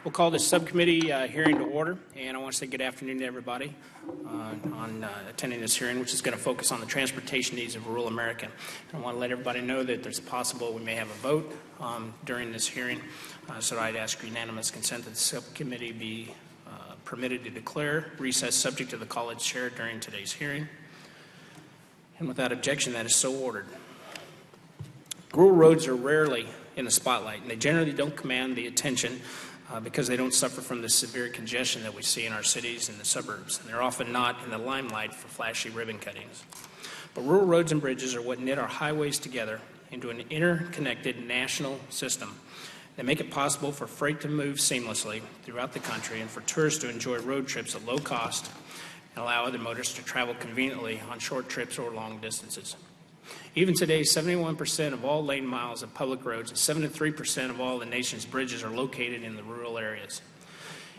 We'll call this subcommittee hearing to order, and I want to say good afternoon to everybody on attending this hearing, which is going to focus on the transportation needs of rural America. I want to let everybody know that there's possible we may have a vote during this hearing, so I'd ask unanimous consent that the subcommittee be permitted to declare recess subject to the college chair during today's hearing. And without objection, that is so ordered. Rural roads are rarely in the spotlight, and they generally don't command the attention because they don't suffer from the severe congestion that we see in our cities and the suburbs. And they're often not in the limelight for flashy ribbon cuttings. But rural roads and bridges are what knit our highways together into an interconnected national system. They make it possible for freight to move seamlessly throughout the country and for tourists to enjoy road trips at low cost and allow other motorists to travel conveniently on short trips or long distances. Even today, 71% of all lane miles of public roads and 73% of all the nation's bridges are located in the rural areas.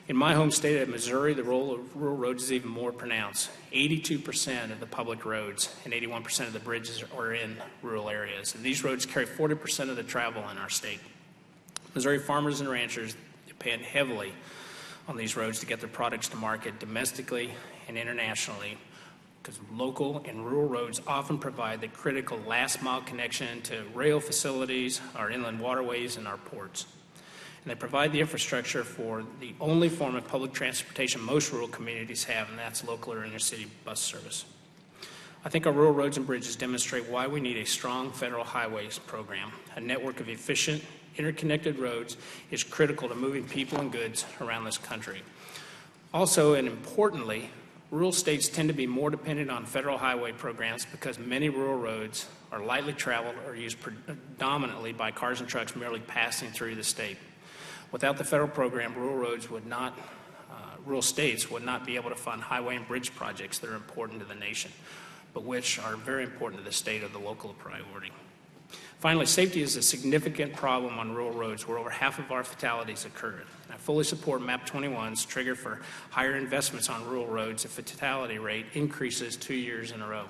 In my home state of Missouri, the role of rural roads is even more pronounced. 82% of the public roads and 81% of the bridges are in rural areas. And these roads carry 40% of the travel in our state. Missouri farmers and ranchers depend heavily on these roads to get their products to market domestically and internationally, because local and rural roads often provide the critical last-mile connection to rail facilities, our inland waterways, and our ports. And they provide the infrastructure for the only form of public transportation most rural communities have, and that's local or inner-city bus service. I think our rural roads and bridges demonstrate why we need a strong federal highways program. A network of efficient, interconnected roads is critical to moving people and goods around this country. Also, and importantly, rural states tend to be more dependent on federal highway programs because many rural roads are lightly traveled or used predominantly by cars and trucks merely passing through the state. Without the federal program, rural states would not be able to fund highway and bridge projects that are important to the nation, but which are very important to the state or the local priority. Finally, safety is a significant problem on rural roads where over half of our fatalities occur. I fully support MAP 21's trigger for higher investments on rural roads if the fatality rate increases 2 years in a row.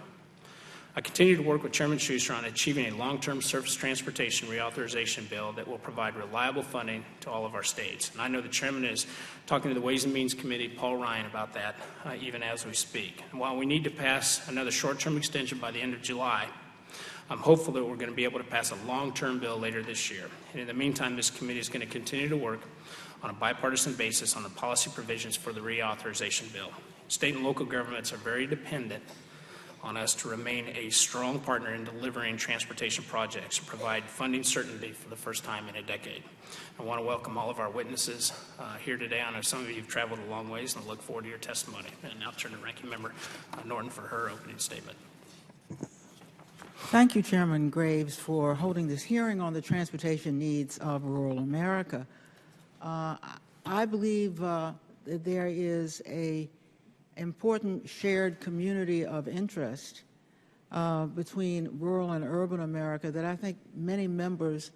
I continue to work with Chairman Schuster on achieving a long-term surface transportation reauthorization bill that will provide reliable funding to all of our states. And I know the Chairman is talking to the Ways and Means Committee, Paul Ryan, about that even as we speak. And while we need to pass another short-term extension by the end of July, I'm hopeful that we're going to be able to pass a long-term bill later this year. And in the meantime, this committee is going to continue to work on a bipartisan basis on the policy provisions for the reauthorization bill. State and local governments are very dependent on us to remain a strong partner in delivering transportation projects and provide funding certainty for the first time in a decade. I want to welcome all of our witnesses here today. I know some of you have traveled a long ways and I look forward to your testimony. And now turn to Ranking Member Norton for her opening statement. Thank you, Chairman Graves, for holding this hearing on the transportation needs of rural America. I believe that there is an important shared community of interest between rural and urban America that I think many members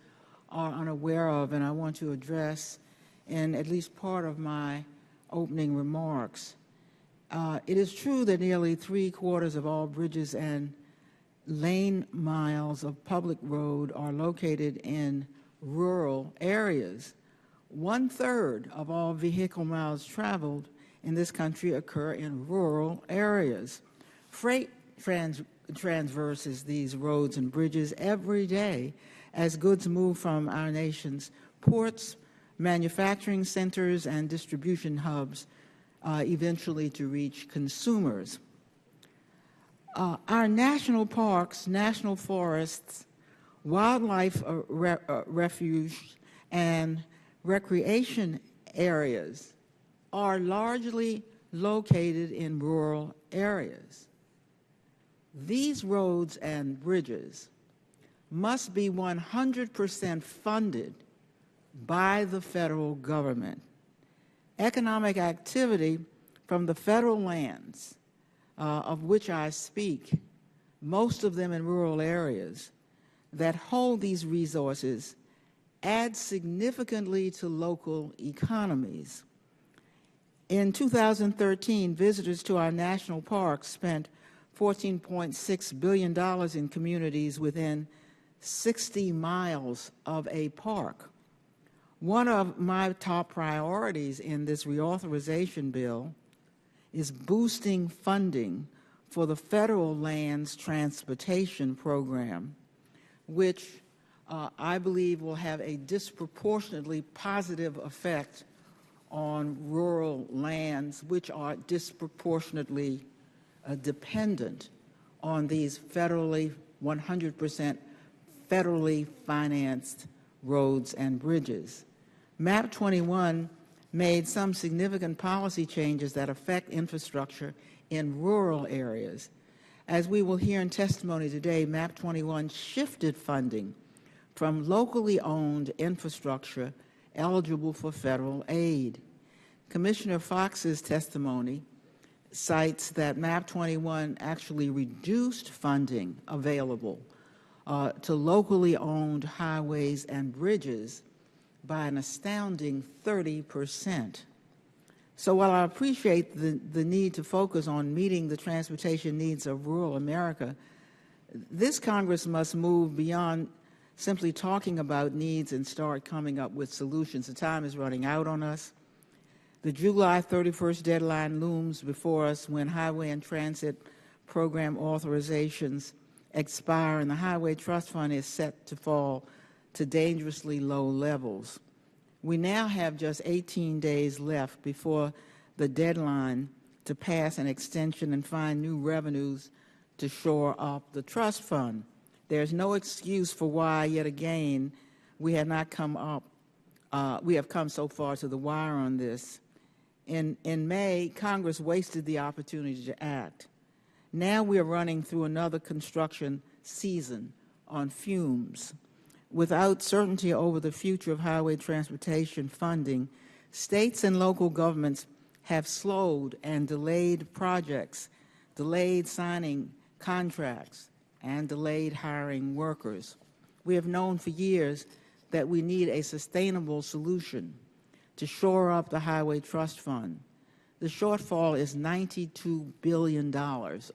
are unaware of, and I want to address in at least part of my opening remarks. It is true that nearly 3/4 of all bridges and lane miles of public road are located in rural areas. 1/3 of all vehicle miles traveled in this country occur in rural areas. Freight traverses these roads and bridges every day as goods move from our nation's ports, manufacturing centers, and distribution hubs, eventually to reach consumers. Our national parks, national forests, wildlife refuge, and recreation areas are largely located in rural areas. These roads and bridges must be 100% funded by the federal government. Economic activity from the federal lands of which I speak, most of them in rural areas, that hold these resources add significantly to local economies. In 2013, visitors to our national parks spent $14.6 billion in communities within 60 miles of a park. One of my top priorities in this reauthorization bill is boosting funding for the Federal Lands Transportation Program, which I believe will have a disproportionately positive effect on rural lands, which are disproportionately dependent on these 100% federally financed roads and bridges. MAP 21 made some significant policy changes that affect infrastructure in rural areas. As we will hear in testimony today, MAP 21 shifted funding from locally owned infrastructure eligible for federal aid. Commissioner Fox's testimony cites that MAP 21 actually reduced funding available to locally owned highways and bridges by an astounding 30%. So while I appreciate the need to focus on meeting the transportation needs of rural America, this Congress must move beyond simply talking about needs and start coming up with solutions. The time is running out on us. The July 31st deadline looms before us when highway and transit program authorizations expire and the Highway Trust Fund is set to fall to dangerously low levels. We now have just 18 days left before the deadline to pass an extension and find new revenues to shore up the trust fund. There's no excuse for why, yet again, we have come so far to the wire on this. In May, Congress wasted the opportunity to act. Now we are running through another construction season on fumes. Without certainty over the future of highway transportation funding, states and local governments have slowed and delayed projects, delayed signing contracts, and delayed hiring workers. We have known for years that we need a sustainable solution to shore up the Highway Trust Fund. The shortfall is $92 billion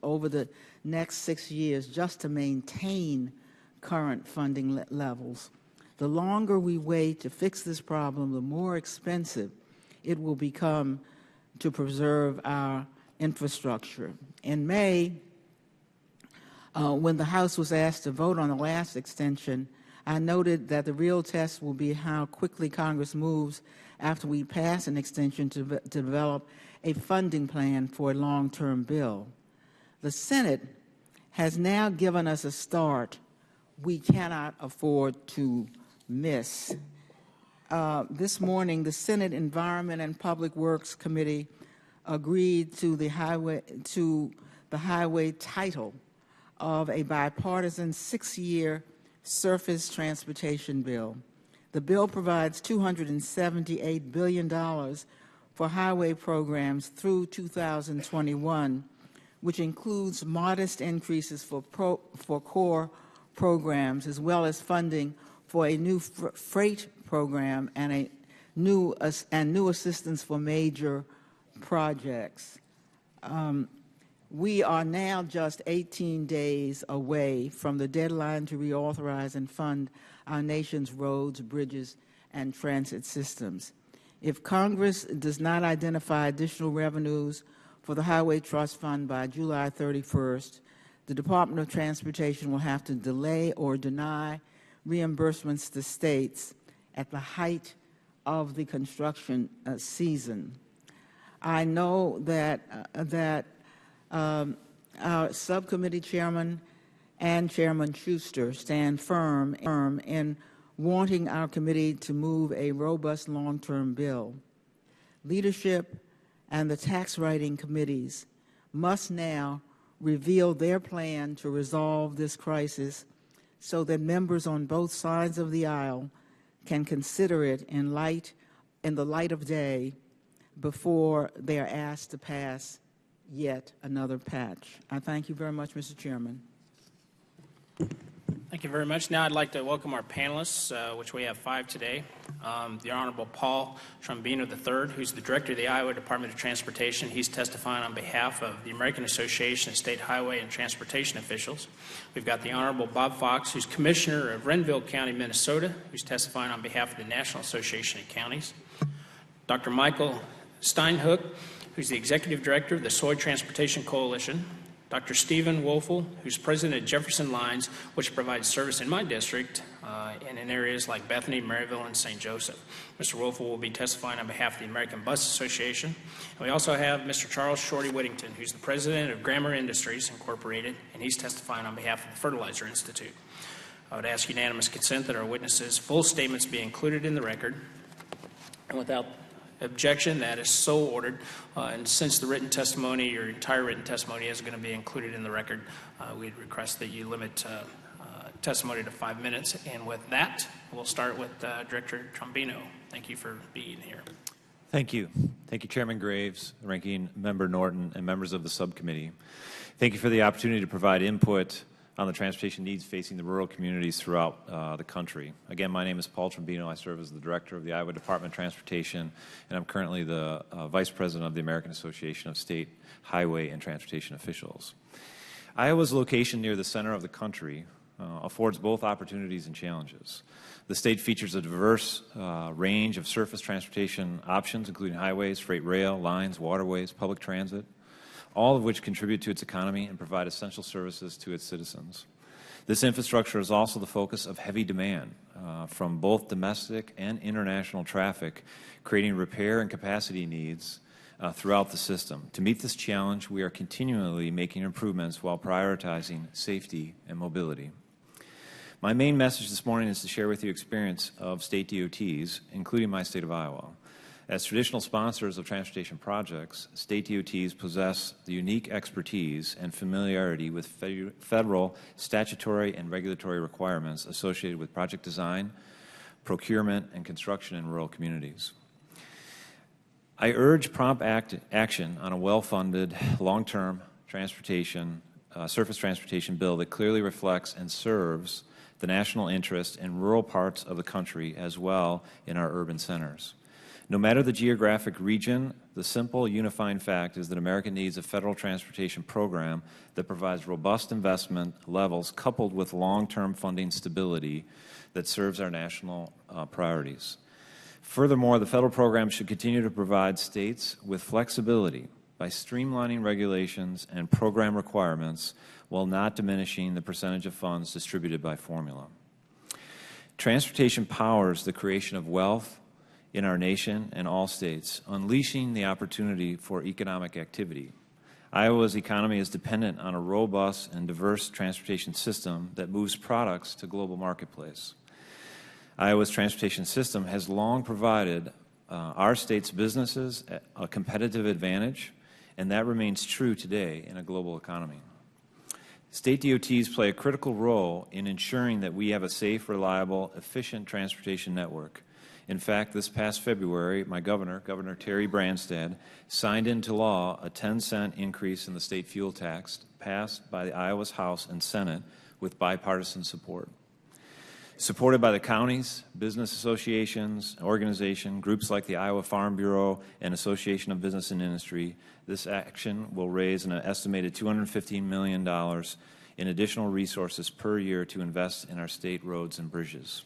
over the next 6 years just to maintain current funding levels. The longer we wait to fix this problem, the more expensive it will become to preserve our infrastructure. In May, when the House was asked to vote on the last extension, I noted that the real test will be how quickly Congress moves after we pass an extension to develop a funding plan for a long-term bill. The Senate has now given us a start we cannot afford to miss. This morning, the Senate Environment and Public Works Committee agreed to the highway title of a bipartisan 6-year surface transportation bill. The bill provides $278 billion for highway programs through 2021, which includes modest increases for core programs, as well as funding for a new freight program and new assistance for major projects. We are now just 18 days away from the deadline to reauthorize and fund our nation's roads, bridges, and transit systems. If Congress does not identify additional revenues for the Highway Trust Fund by July 31st, the Department of Transportation will have to delay or deny reimbursements to states at the height of the construction season. I know that our subcommittee chairman and Chairman Schuster stand firm in wanting our committee to move a robust long-term bill. Leadership and the tax writing committees must now reveal their plan to resolve this crisis so that members on both sides of the aisle can consider it in the light of day before they are asked to pass yet another patch. I thank you very much, Mr. Chairman. Thank Thank you very much. Now I'd like to welcome our panelists, which we have 5 today. The Honorable Paul Trombino III, who's the Director of the Iowa Department of Transportation. He's testifying on behalf of the American Association of State Highway and Transportation Officials. We've got the Honorable Bob Fox, who's Commissioner of Renville County, Minnesota, who's testifying on behalf of the National Association of Counties. Dr. Michael Steinhook, who's the Executive Director of the Soy Transportation Coalition. Dr. Stephen Woelfel, who's president of Jefferson Lines, which provides service in my district and in areas like Bethany, Maryville, and St. Joseph. Mr. Woelfel will be testifying on behalf of the American Bus Association. And we also have Mr. Charles Shorty Whittington, who's the president of Grammar Industries, Incorporated, and he's testifying on behalf of the Fertilizer Institute. I would ask unanimous consent that our witnesses' full statements be included in the record. And without objection, that is so ordered. And since the written testimony, your entire written testimony is going to be included in the record, we'd request that you limit testimony to 5 minutes. And with that, we'll start with Director Trombino. Thank you for being here. Thank you. Thank you, Chairman Graves, Ranking Member Norton, and members of the subcommittee. Thank you for the opportunity to provide input on the transportation needs facing the rural communities throughout the country. Again, my name is Paul Trombino. I serve as the Director of the Iowa Department of Transportation, and I'm currently the Vice President of the American Association of State Highway and Transportation Officials. Iowa's location near the center of the country affords both opportunities and challenges. The state features a diverse range of surface transportation options, including highways, freight rail, lines, waterways, public transit, all of which contribute to its economy and provide essential services to its citizens. This infrastructure is also the focus of heavy demand from both domestic and international traffic, creating repair and capacity needs throughout the system. To meet this challenge, we are continually making improvements while prioritizing safety and mobility. My main message this morning is to share with you experience of state DOTs, including my state of Iowa. As traditional sponsors of transportation projects, state DOTs possess the unique expertise and familiarity with federal statutory and regulatory requirements associated with project design, procurement, and construction in rural communities. I urge prompt action on a well-funded, long-term surface transportation bill that clearly reflects and serves the national interest in rural parts of the country as well in our urban centers. No matter the geographic region, the simple unifying fact is that America needs a federal transportation program that provides robust investment levels coupled with long-term funding stability that serves our national priorities. Furthermore, the federal program should continue to provide states with flexibility by streamlining regulations and program requirements while not diminishing the percentage of funds distributed by formula. Transportation powers the creation of wealth in our nation and all states, unleashing the opportunity for economic activity. Iowa's economy is dependent on a robust and diverse transportation system that moves products to global marketplace. Iowa's transportation system has long provided our state's businesses a competitive advantage, and that remains true today in a global economy. State DOTs play a critical role in ensuring that we have a safe, reliable, efficient transportation network. In fact, this past February, my Governor Terry Branstad, signed into law a 10-cent increase in the state fuel tax passed by the Iowa's House and Senate with bipartisan support. Supported by the counties, business associations, organizations, groups like the Iowa Farm Bureau and Association of Business and Industry, this action will raise an estimated $215 million in additional resources per year to invest in our state roads and bridges.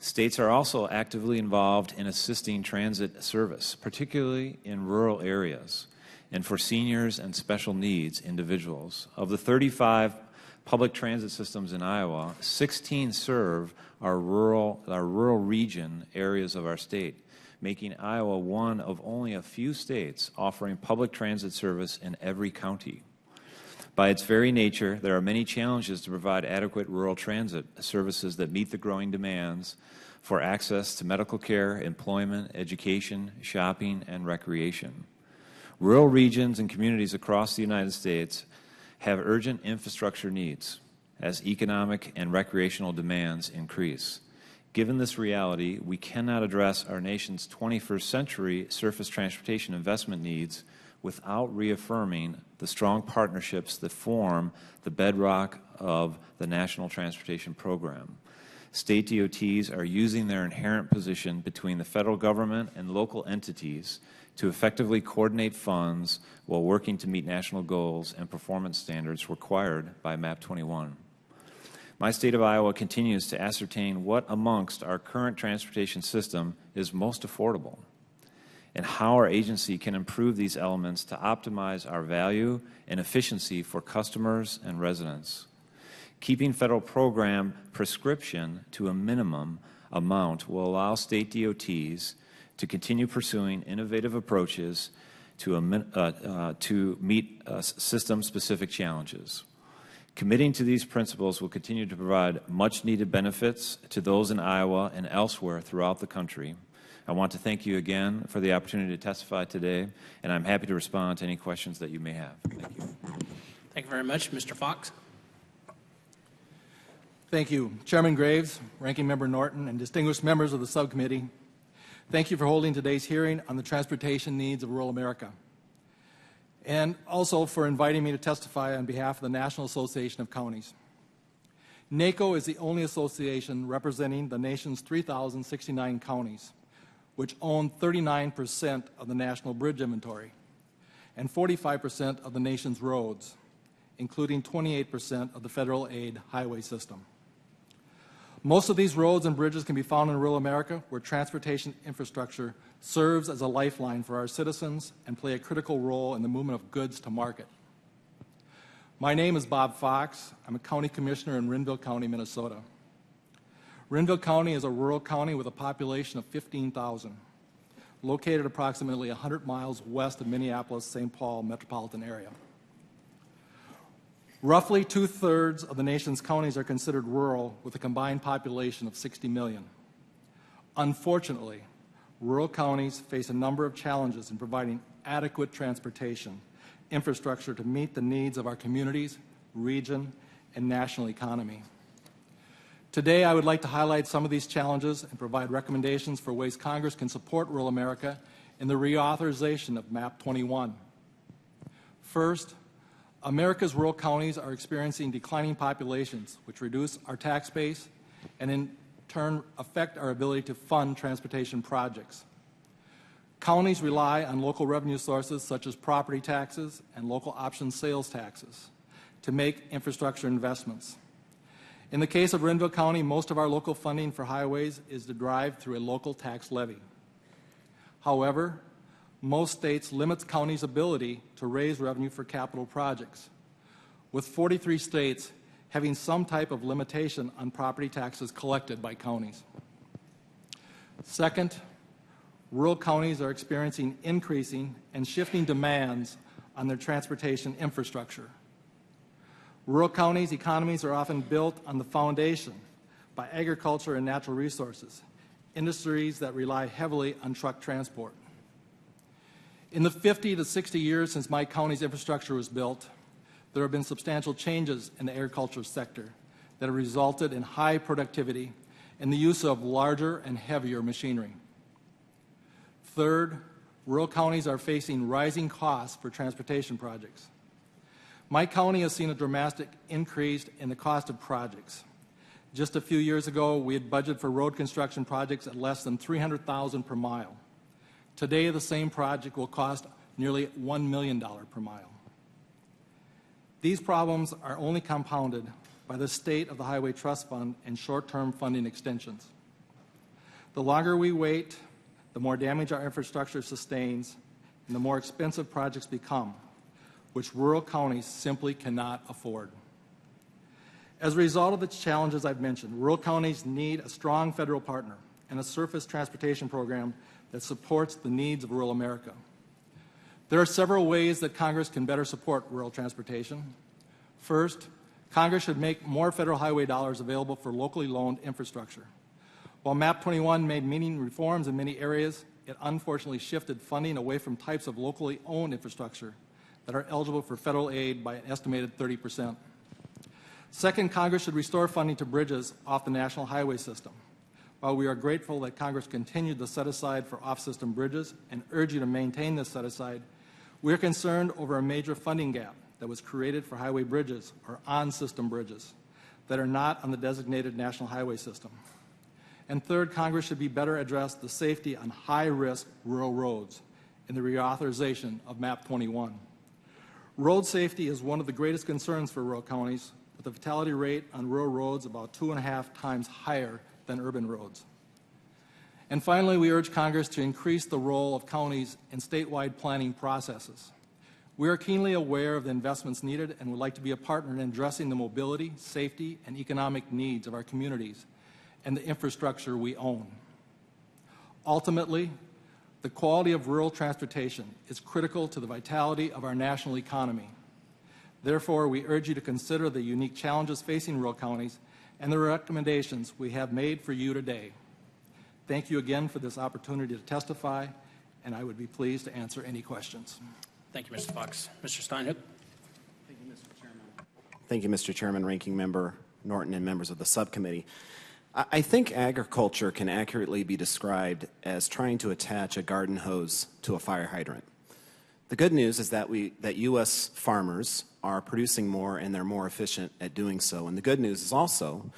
States are also actively involved in assisting transit service, particularly in rural areas, and for seniors and special needs individuals. Of the 35 public transit systems in Iowa, 16 serve our rural region areas of our state, making Iowa one of only a few states offering public transit service in every county. By its very nature, there are many challenges to provide adequate rural transit services that meet the growing demands for access to medical care, employment, education, shopping, and recreation. Rural regions and communities across the United States have urgent infrastructure needs as economic and recreational demands increase. Given this reality, we cannot address our nation's 21st century surface transportation investment needs without reaffirming the strong partnerships that form the bedrock of the National Transportation Program. State DOTs are using their inherent position between the federal government and local entities to effectively coordinate funds while working to meet national goals and performance standards required by MAP 21. My state of Iowa continues to ascertain what amongst our current transportation system is most affordable and how our agency can improve these elements to optimize our value and efficiency for customers and residents. Keeping federal program prescription to a minimum amount will allow state DOTs to continue pursuing innovative approaches to meet system-specific challenges. Committing to these principles will continue to provide much-needed benefits to those in Iowa and elsewhere throughout the country. I want to thank you again for the opportunity to testify today, and I'm happy to respond to any questions that you may have. Thank you. Thank you very much. Mr. Fox. Thank you, Chairman Graves, Ranking Member Norton, and distinguished members of the subcommittee. Thank you for holding today's hearing on the transportation needs of rural America, and also for inviting me to testify on behalf of the National Association of Counties. NACO is the only association representing the nation's 3,069 counties, which own 39% of the national bridge inventory and 45% of the nation's roads, including 28% of the federal aid highway system. Most of these roads and bridges can be found in rural America, where transportation infrastructure serves as a lifeline for our citizens and play a critical role in the movement of goods to market. My name is Bob Fox. I'm a county commissioner in Renville County, Minnesota. Renville County is a rural county with a population of 15,000, located approximately 100 miles west of Minneapolis-St. Paul metropolitan area. Roughly two-thirds of the nation's counties are considered rural, with a combined population of 60 million. Unfortunately, rural counties face a number of challenges in providing adequate transportation infrastructure to meet the needs of our communities, region, and national economy. Today, I would like to highlight some of these challenges and provide recommendations for ways Congress can support rural America in the reauthorization of MAP 21. First, America's rural counties are experiencing declining populations, which reduce our tax base and in turn affect our ability to fund transportation projects. Counties rely on local revenue sources such as property taxes and local option sales taxes to make infrastructure investments. In the case of Renville County, most of our local funding for highways is derived through a local tax levy. However, most states limit counties' ability to raise revenue for capital projects, with 43 states having some type of limitation on property taxes collected by counties. Second, rural counties are experiencing increasing and shifting demands on their transportation infrastructure. Rural counties' economies are often built on the foundation by agriculture and natural resources, industries that rely heavily on truck transport. In the 50 to 60 years since my county's infrastructure was built, there have been substantial changes in the agriculture sector that have resulted in high productivity and the use of larger and heavier machinery. Third, rural counties are facing rising costs for transportation projects. My county has seen a dramatic increase in the cost of projects. Just a few years ago, we had budgeted for road construction projects at less than $300,000 per mile. Today, the same project will cost nearly $1 million per mile. These problems are only compounded by the state of the Highway Trust Fund and short-term funding extensions. The longer we wait, the more damage our infrastructure sustains and the more expensive projects become, which rural counties simply cannot afford. As a result of the challenges I've mentioned, rural counties need a strong federal partner and a surface transportation program that supports the needs of rural America. There are several ways that Congress can better support rural transportation. First, Congress should make more federal highway dollars available for locally loaned infrastructure. While MAP 21 made meaningful reforms in many areas, it unfortunately shifted funding away from types of locally owned infrastructure that are eligible for federal aid by an estimated 30%. Second, Congress should restore funding to bridges off the national highway system. While we are grateful that Congress continued to set aside for off-system bridges and urge you to maintain this set-aside, we are concerned over a major funding gap that was created for highway bridges or on-system bridges that are not on the designated national highway system. And third, Congress should be better address the safety on high-risk rural roads in the reauthorization of MAP 21. Road safety is one of the greatest concerns for rural counties, with the fatality rate on rural roads about 2.5 times higher than urban roads. And finally, we urge Congress to increase the role of counties in statewide planning processes. We are keenly aware of the investments needed and would like to be a partner in addressing the mobility, safety, and economic needs of our communities and the infrastructure we own. Ultimately, the quality of rural transportation is critical to the vitality of our national economy. Therefore, we urge you to consider the unique challenges facing rural counties and the recommendations we have made for you today. Thank you again for this opportunity to testify, and I would be pleased to answer any questions. Thank you, Mr. Fox. Mr. Steinhook. Thank you, Mr. Chairman. Thank you, Mr. Chairman, Ranking Member Norton, and members of the subcommittee. I think agriculture can accurately be described as trying to attach a garden hose to a fire hydrant. The good news is that U.S. farmers are producing more and they're more efficient at doing so. And the good news is also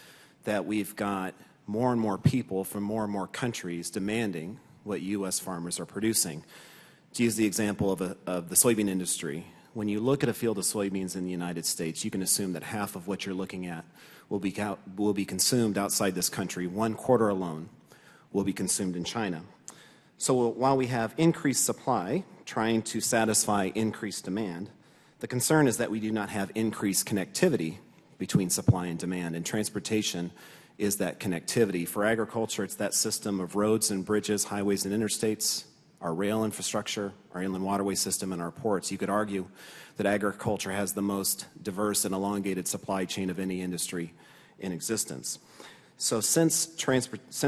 that we've got more and more people from more and more countries demanding what U.S. farmers are producing. To use the example of the soybean industry, when you look at a field of soybeans in the United States, you can assume that half of what you're looking at will be consumed outside this country. 1/4 alone will be consumed in China. So while we have increased supply trying to satisfy increased demand, the concern is that we do not have increased connectivity between supply and demand, and transportation is that connectivity. For agriculture, it's that system of roads and bridges, highways and interstates, our rail infrastructure, our inland waterway system, and our ports. You could argue that agriculture has the most diverse and elongated supply chain of any industry in existence. So since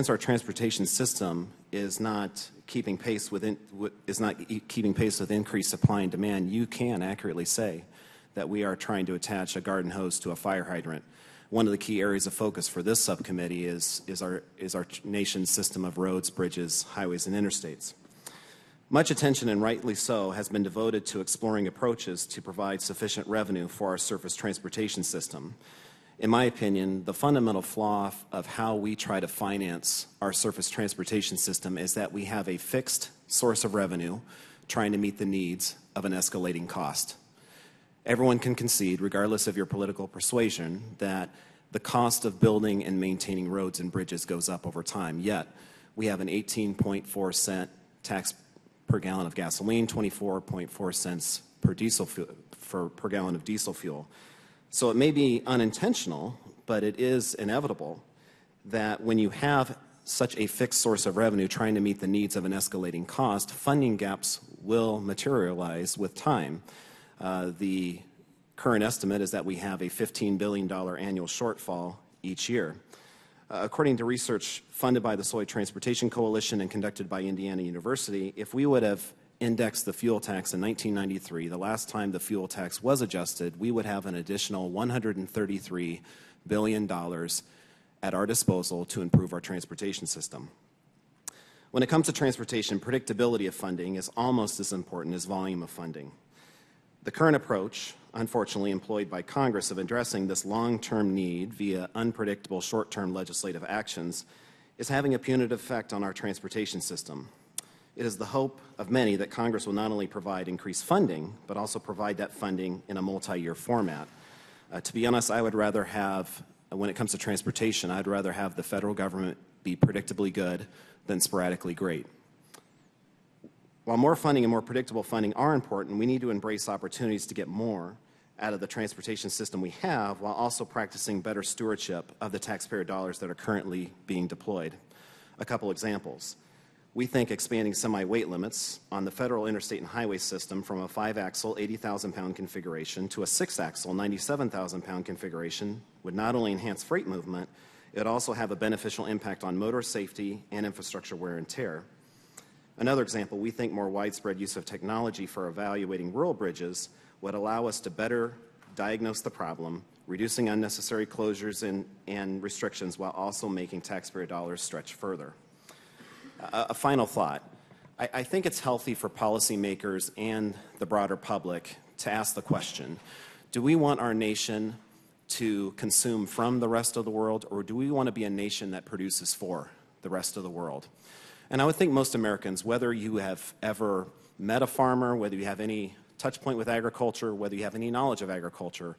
our transportation system is not keeping pace with increased supply and demand, you can accurately say that we are trying to attach a garden hose to a fire hydrant. One of the key areas of focus for this subcommittee is our nation's system of roads, bridges, highways, and interstates. Much attention, and rightly so, has been devoted to exploring approaches to provide sufficient revenue for our surface transportation system. In my opinion, the fundamental flaw of how we try to finance our surface transportation system is that we have a fixed source of revenue trying to meet the needs of an escalating cost. Everyone can concede, regardless of your political persuasion, that the cost of building and maintaining roads and bridges goes up over time. Yet, we have an 18.4 cent tax per gallon of gasoline, 24.4 cents per gallon of diesel fuel. So it may be unintentional, but it is inevitable that when you have such a fixed source of revenue trying to meet the needs of an escalating cost, funding gaps will materialize with time. The current estimate is that we have a $15 billion annual shortfall each year. According to research funded by the Soy Transportation Coalition and conducted by Indiana University, if we would have indexed the fuel tax in 1993, the last time the fuel tax was adjusted, we would have an additional $133 billion at our disposal to improve our transportation system. When it comes to transportation, predictability of funding is almost as important as volume of funding. The current approach, unfortunately employed by Congress, of addressing this long-term need via unpredictable short-term legislative actions is having a punitive effect on our transportation system. It is the hope of many that Congress will not only provide increased funding, but also provide that funding in a multi-year format. To be honest, I would rather have, when it comes to transportation, I'd rather have the federal government be predictably good than sporadically great. While more funding and more predictable funding are important, we need to embrace opportunities to get more out of the transportation system we have while also practicing better stewardship of the taxpayer dollars that are currently being deployed. A couple examples. We think expanding semi-weight limits on the federal interstate and highway system from a 5-axle, 80,000-pound configuration to a 6-axle, 97,000-pound configuration would not only enhance freight movement, it would also have a beneficial impact on motor safety and infrastructure wear and tear. Another example, we think more widespread use of technology for evaluating rural bridges would allow us to better diagnose the problem, reducing unnecessary closures and restrictions while also making taxpayer dollars stretch further. A final thought. I think it's healthy for policymakers and the broader public to ask the question, do we want our nation to consume from the rest of the world, or do we want to be a nation that produces for the rest of the world? And I would think most Americans, whether you have ever met a farmer, whether you have any touch point with agriculture, whether you have any knowledge of agriculture,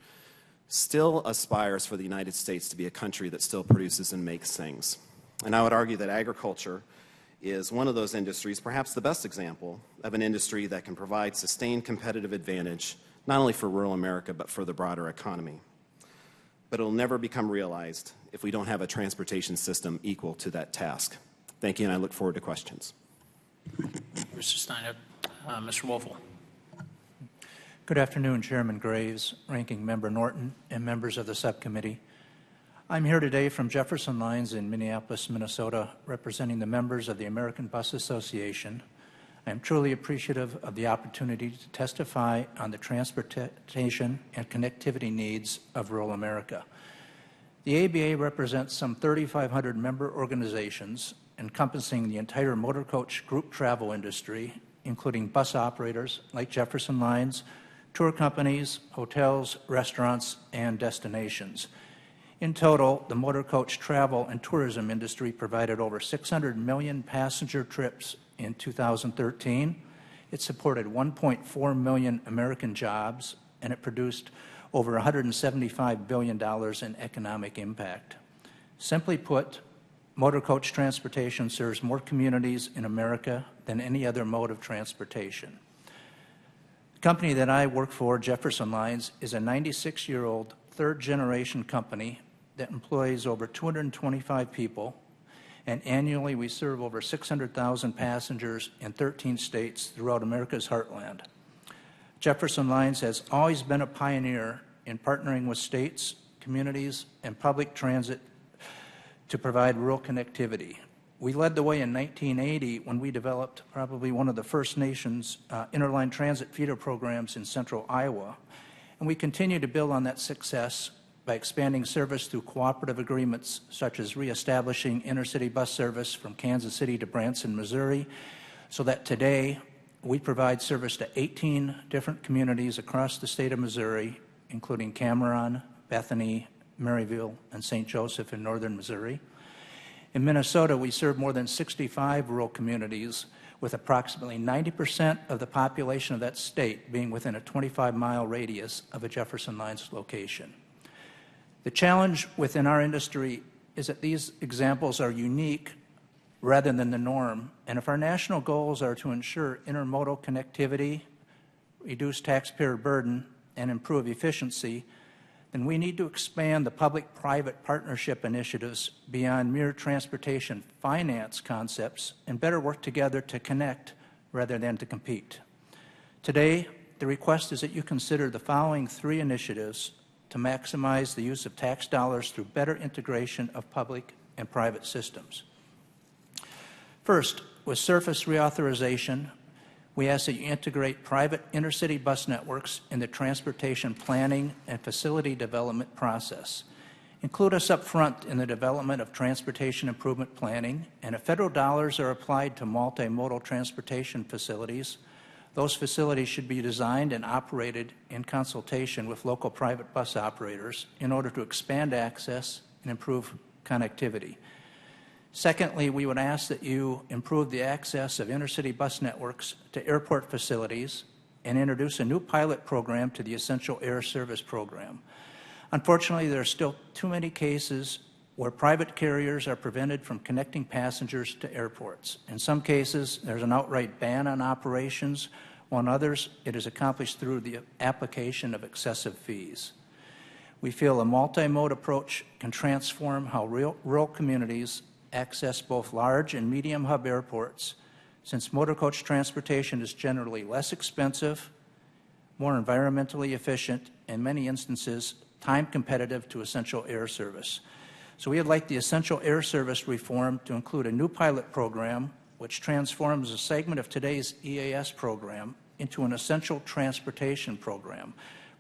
still aspires for the United States to be a country that still produces and makes things. And I would argue that agriculture is one of those industries, perhaps the best example of an industry that can provide sustained competitive advantage, not only for rural America, but for the broader economy. But it will never become realized if we don't have a transportation system equal to that task. Thank you, and I look forward to questions. Mr. Steiner, Mr. Woelfel. Good afternoon, Chairman Graves, Ranking Member Norton, and members of the subcommittee. I'm here today from Jefferson Lines in Minneapolis, Minnesota, representing the members of the American Bus Association. I am truly appreciative of the opportunity to testify on the transportation and connectivity needs of rural America. The ABA represents some 3,500 member organizations encompassing the entire motor coach group travel industry, including bus operators like Jefferson Lines, tour companies, hotels, restaurants, and destinations. In total, the motor coach travel and tourism industry provided over 600 million passenger trips in 2013. It supported 1.4 million American jobs, and it produced over $175 billion in economic impact. Simply put, motor coach transportation serves more communities in America than any other mode of transportation. The company that I work for, Jefferson Lines, is a 96-year-old third-generation company that employs over 225 people, and annually we serve over 600,000 passengers in 13 states throughout America's heartland. Jefferson Lines has always been a pioneer in partnering with states, communities, and public transit to provide rural connectivity. We led the way in 1980 when we developed probably one of the first nation's interline transit feeder programs in central Iowa, and we continue to build on that success by expanding service through cooperative agreements such as reestablishing intercity bus service from Kansas City to Branson, Missouri, so that today we provide service to 18 different communities across the state of Missouri, including Cameron, Bethany, Maryville, and St. Joseph in northern Missouri. In Minnesota, we serve more than 65 rural communities, with approximately 90% of the population of that state being within a 25-mile radius of a Jefferson Lines location. The challenge within our industry is that these examples are unique rather than the norm, and if our national goals are to ensure intermodal connectivity, reduce taxpayer burden, and improve efficiency, then we need to expand the public-private partnership initiatives beyond mere transportation finance concepts and better work together to connect rather than to compete. Today, the request is that you consider the following 3 initiatives to maximize the use of tax dollars through better integration of public and private systems. First, with surface reauthorization, we ask that you integrate private intercity bus networks in the transportation planning and facility development process. Include us up front in the development of transportation improvement planning, and if federal dollars are applied to multimodal transportation facilities, those facilities should be designed and operated in consultation with local private bus operators in order to expand access and improve connectivity. Secondly, we would ask that you improve the access of intercity bus networks to airport facilities and introduce a new pilot program to the Essential Air Service program. Unfortunately, there are still too many cases where private carriers are prevented from connecting passengers to airports. In some cases, there's an outright ban on operations, while in others, it is accomplished through the application of excessive fees. We feel a multi-mode approach can transform how rural communities access both large and medium hub airports, since motor coach transportation is generally less expensive, more environmentally efficient, and in many instances, time competitive to Essential Air Service. So we would like the Essential Air Service reform to include a new pilot program which transforms a segment of today's EAS program into an essential transportation program,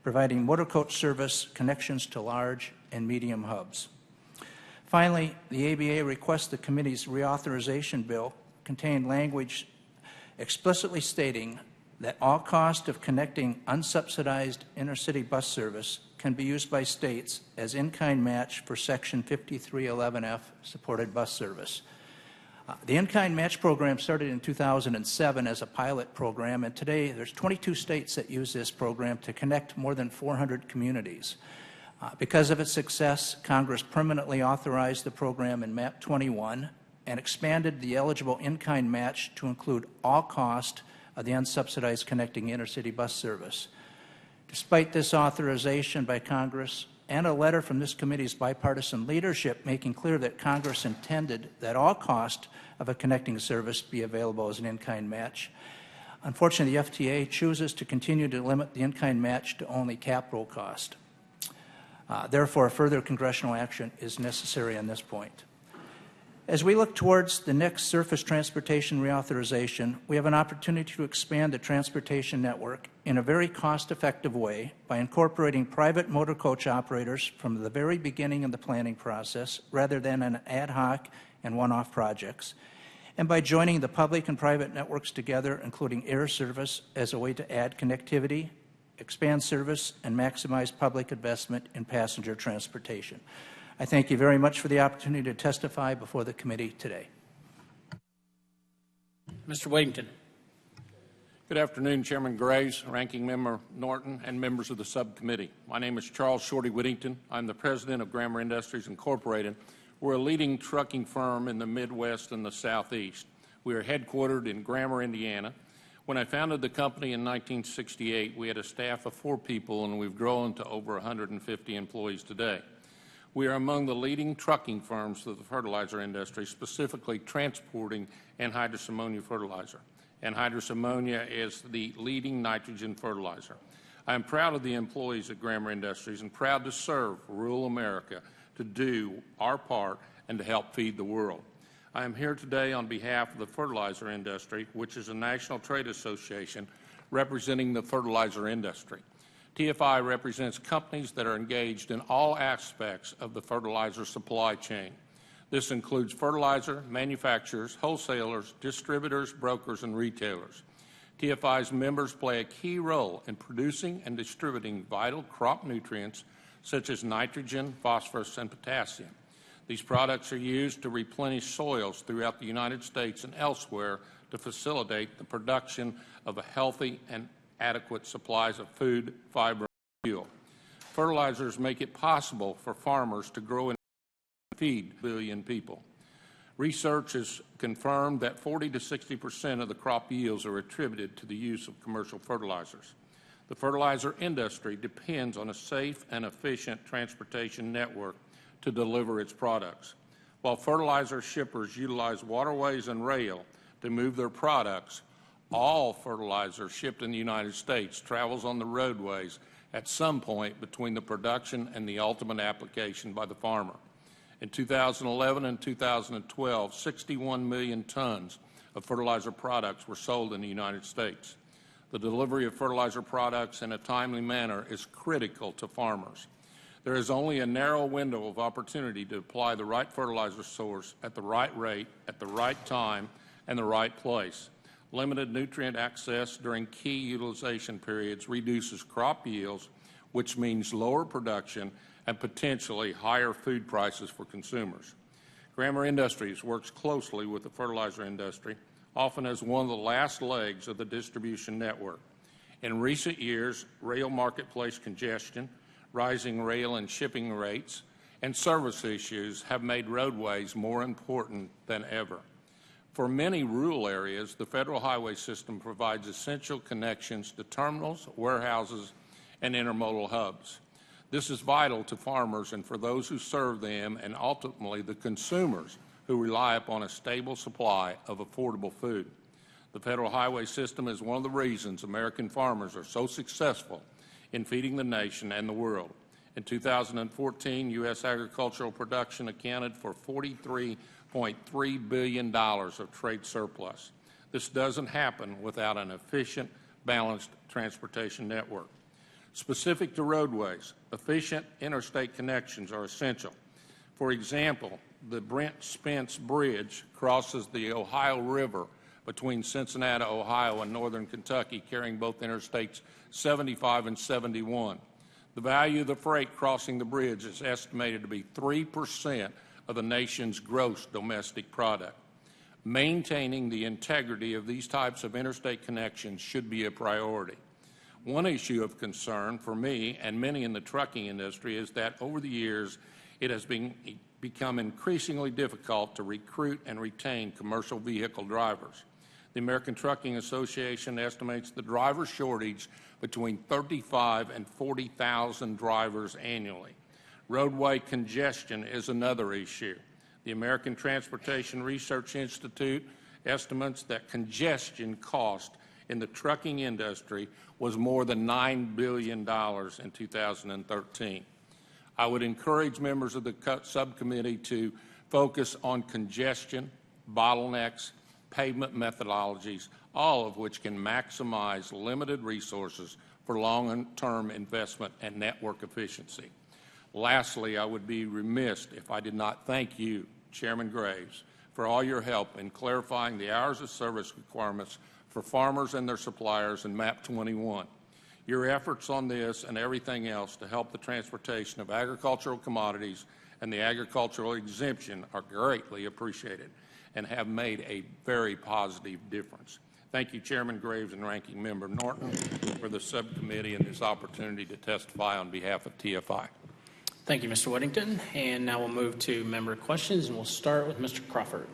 providing motor coach service connections to large and medium hubs. Finally, the ABA requests the committee's reauthorization bill contain language explicitly stating that all cost of connecting unsubsidized intercity bus service can be used by states as in-kind match for Section 5311F supported bus service. The in-kind match program started in 2007 as a pilot program, and today there's 22 states that use this program to connect more than 400 communities. Because of its success, Congress permanently authorized the program in MAP 21 and expanded the eligible in-kind match to include all cost of the unsubsidized connecting intercity bus service. Despite this authorization by Congress and a letter from this committee's bipartisan leadership making clear that Congress intended that all cost of a connecting service be available as an in-kind match, unfortunately the FTA chooses to continue to limit the in-kind match to only capital cost. Therefore, further congressional action is necessary on this point. As we look towards the next surface transportation reauthorization, we have an opportunity to expand the transportation network in a very cost-effective way by incorporating private motor coach operators from the very beginning of the planning process rather than an ad hoc and one-off projects, and by joining the public and private networks together, including air service, as a way to add connectivity, expand service, and maximize public investment in passenger transportation. I thank you very much for the opportunity to testify before the committee today. Mr. Whittington. Good afternoon, Chairman Graves, Ranking Member Norton, and members of the subcommittee. My name is Charles Shorty Whittington. I'm the president of Grammer Industries Incorporated. We're a leading trucking firm in the Midwest and the Southeast. We are headquartered in Grammer, Indiana. When I founded the company in 1968, we had a staff of 4 people, and we've grown to over 150 employees today. We are among the leading trucking firms of the fertilizer industry, specifically transporting anhydrous ammonia fertilizer. Anhydrous ammonia is the leading nitrogen fertilizer. I am proud of the employees at Grammer Industries and proud to serve rural America, to do our part and to help feed the world. I am here today on behalf of the fertilizer industry, which is a national trade association representing the fertilizer industry. TFI represents companies that are engaged in all aspects of the fertilizer supply chain. This includes fertilizer manufacturers, wholesalers, distributors, brokers, and retailers. TFI's members play a key role in producing and distributing vital crop nutrients such as nitrogen, phosphorus, and potassium. These products are used to replenish soils throughout the United States and elsewhere to facilitate the production of a healthy and adequate supplies of food, fiber, and fuel. Fertilizers make it possible for farmers to grow and feed 1 billion people. Research has confirmed that 40 to 60% of the crop yields are attributed to the use of commercial fertilizers. The fertilizer industry depends on a safe and efficient transportation network to deliver its products. While fertilizer shippers utilize waterways and rail to move their products, all fertilizer shipped in the United States travels on the roadways at some point between the production and the ultimate application by the farmer. In 2011 and 2012, 61 million tons of fertilizer products were sold in the United States. The delivery of fertilizer products in a timely manner is critical to farmers. There is only a narrow window of opportunity to apply the right fertilizer source at the right rate, at the right time, and the right place. Limited nutrient access during key utilization periods reduces crop yields, which means lower production and potentially higher food prices for consumers. Grammer Industries works closely with the fertilizer industry, often as one of the last legs of the distribution network. In recent years, rail marketplace congestion, rising rail and shipping rates, and service issues have made roadways more important than ever. For many rural areas, the federal highway system provides essential connections to terminals, warehouses, and intermodal hubs. This is vital to farmers and for those who serve them, and ultimately the consumers who rely upon a stable supply of affordable food. The federal highway system is one of the reasons American farmers are so successful in feeding the nation and the world. In 2014, U.S. agricultural production accounted for $43.3 billion of trade surplus. This doesn't happen without an efficient, balanced transportation network. Specific to roadways, efficient interstate connections are essential. For example, the Brent Spence Bridge crosses the Ohio River between Cincinnati, Ohio, and northern Kentucky, carrying both Interstates 75 and 71. The value of the freight crossing the bridge is estimated to be 3% of the nation's gross domestic product. Maintaining the integrity of these types of interstate connections should be a priority. One issue of concern for me and many in the trucking industry is that over the years it has become increasingly difficult to recruit and retain commercial vehicle drivers. The American Trucking Association estimates the driver shortage between 35 and 40,000 drivers annually. Roadway congestion is another issue. The American Transportation Research Institute estimates that congestion cost in the trucking industry was more than $9 billion in 2013. I would encourage members of the subcommittee to focus on congestion, bottlenecks, pavement methodologies, all of which can maximize limited resources for long-term investment and network efficiency. Lastly, I would be remiss if I did not thank you, Chairman Graves, for all your help in clarifying the hours of service requirements for farmers and their suppliers in MAP 21. Your efforts on this and everything else to help the transportation of agricultural commodities and the agricultural exemption are greatly appreciated and have made a very positive difference. Thank you, Chairman Graves and Ranking Member Norton, for the subcommittee and this opportunity to testify on behalf of TFI. Thank you, Mr. Whittington. And now we'll move to member questions, and we'll start with Mr. Crawford.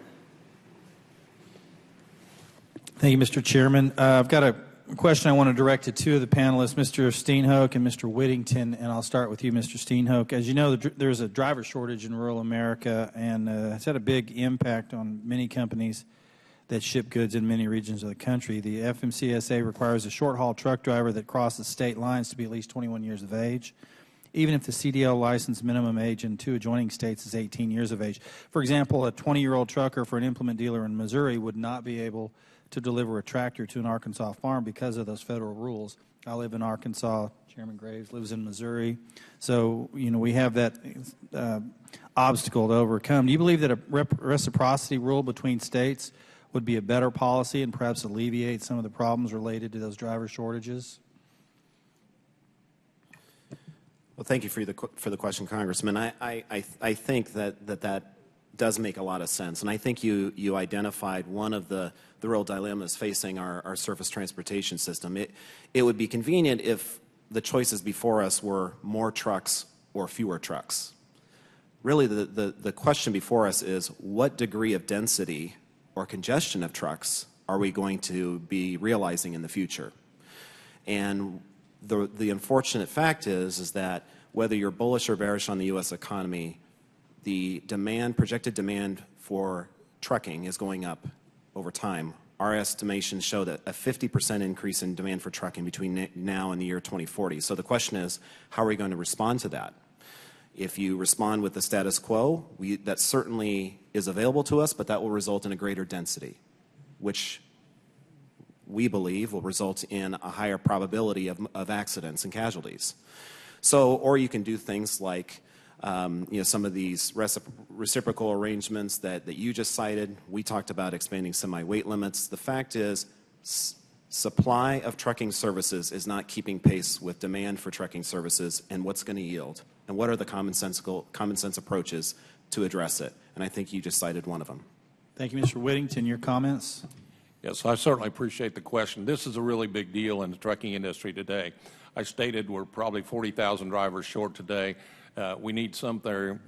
Thank you, Mr. Chairman. I've got a question I want to direct to two of the panelists, Mr. Steenhoek and Mr. Whittington, and I'll start with you, Mr. Steenhoek. As you know, there's a driver shortage in rural America, and it's had a big impact on many companies that ship goods in many regions of the country. The FMCSA requires a short-haul truck driver that crosses state lines to be at least 21 years of age, even if the CDL license minimum age in 2 adjoining states is 18 years of age. For example, a 20-year-old trucker for an implement dealer in Missouri would not be able to deliver a tractor to an Arkansas farm because of those federal rules. I live in Arkansas. Chairman Graves lives in Missouri. So, we have that obstacle to overcome. Do you believe that a reciprocity rule between states would be a better policy and perhaps alleviate some of the problems related to those driver shortages? Well, thank you for the question, Congressman. I think that does make a lot of sense, and I think you identified one of the real dilemmas facing our surface transportation system. It would be convenient if the choices before us were more trucks or fewer trucks. Really, the question before us is what degree of density or congestion of trucks are we going to be realizing in the future? And the unfortunate fact is that whether you're bullish or bearish on the U.S. economy, the projected demand for trucking is going up over time. Our estimations show that a 50% increase in demand for trucking between now and the year 2040. So the question is, how are we going to respond to that? If you respond with the status quo, that certainly is available to us, but that will result in a greater density, which we believe will result in a higher probability of accidents and casualties. So, or you can do things like some of these reciprocal arrangements that you just cited. We talked about expanding semi-weight limits. The fact is, supply of trucking services is not keeping pace with demand for trucking services and what's going to yield. And what are the common sense approaches to address it? And I think you just cited one of them. Thank you, Mr. Whittington. Your comments? Yes, I certainly appreciate the question. This is a really big deal in the trucking industry today. I stated we're probably 40,000 drivers short today. We need somewhere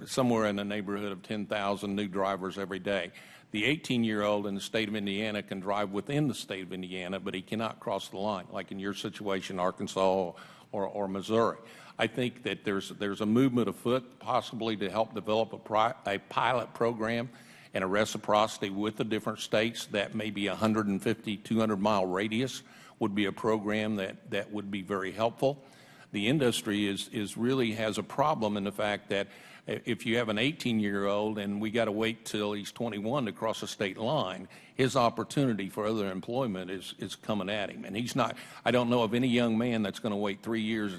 in the neighborhood of 10,000 new drivers every day. The 18-year-old in the state of Indiana can drive within the state of Indiana, but he cannot cross the line, like in your situation, Arkansas or Missouri. I think that there's a movement afoot possibly to help develop a pilot program and a reciprocity with the different states that maybe 150, 200-mile radius would be a program that would be very helpful. The industry really has a problem in the fact that if you have an 18-year-old and we got to wait till he's 21 to cross a state line, his opportunity for other employment is coming at him. And I don't know of any young man that's going to wait 3 years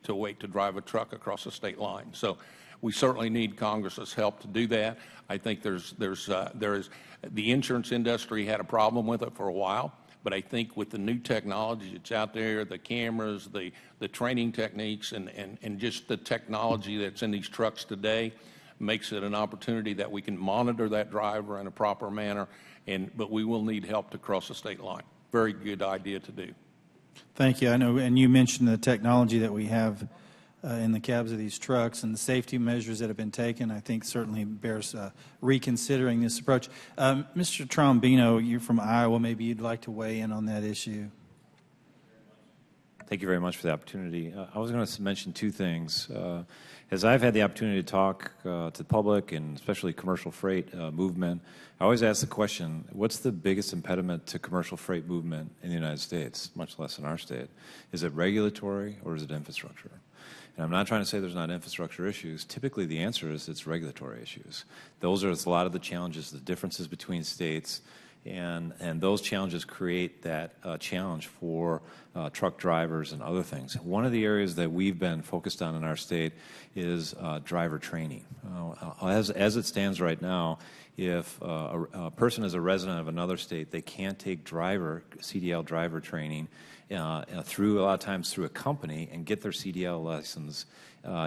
to drive a truck across a state line. So We certainly need Congress's help to do that. I think there is the insurance industry had a problem with it for a while, but I think with the new technology that's out there, the cameras, the training techniques, and just the technology that's in these trucks today, makes it an opportunity that we can monitor that driver in a proper manner. But we will need help to cross the state line. Very good idea to do. Thank you. I know, and you mentioned the technology that we have in the cabs of these trucks and the safety measures that have been taken. I think certainly bears reconsidering this approach. Mr. Trombino, you're from Iowa. Maybe you'd like to weigh in on that issue. Thank you very much for the opportunity. I was going to mention two things. As I've had the opportunity to talk to the public and especially commercial freight movement, I always ask the question, what's the biggest impediment to commercial freight movement in the United States, much less in our state? Is it regulatory or is it infrastructure? And I'm not trying to say there's not infrastructure issues. Typically the answer is it's regulatory issues. Those are a lot of the challenges, the differences between states, and those challenges create that challenge for truck drivers and other things. One of the areas that we've been focused on in our state is driver training. As it stands right now, if a person is a resident of another state, they can't take CDL driver training through a lot of times through a company and get their CDL license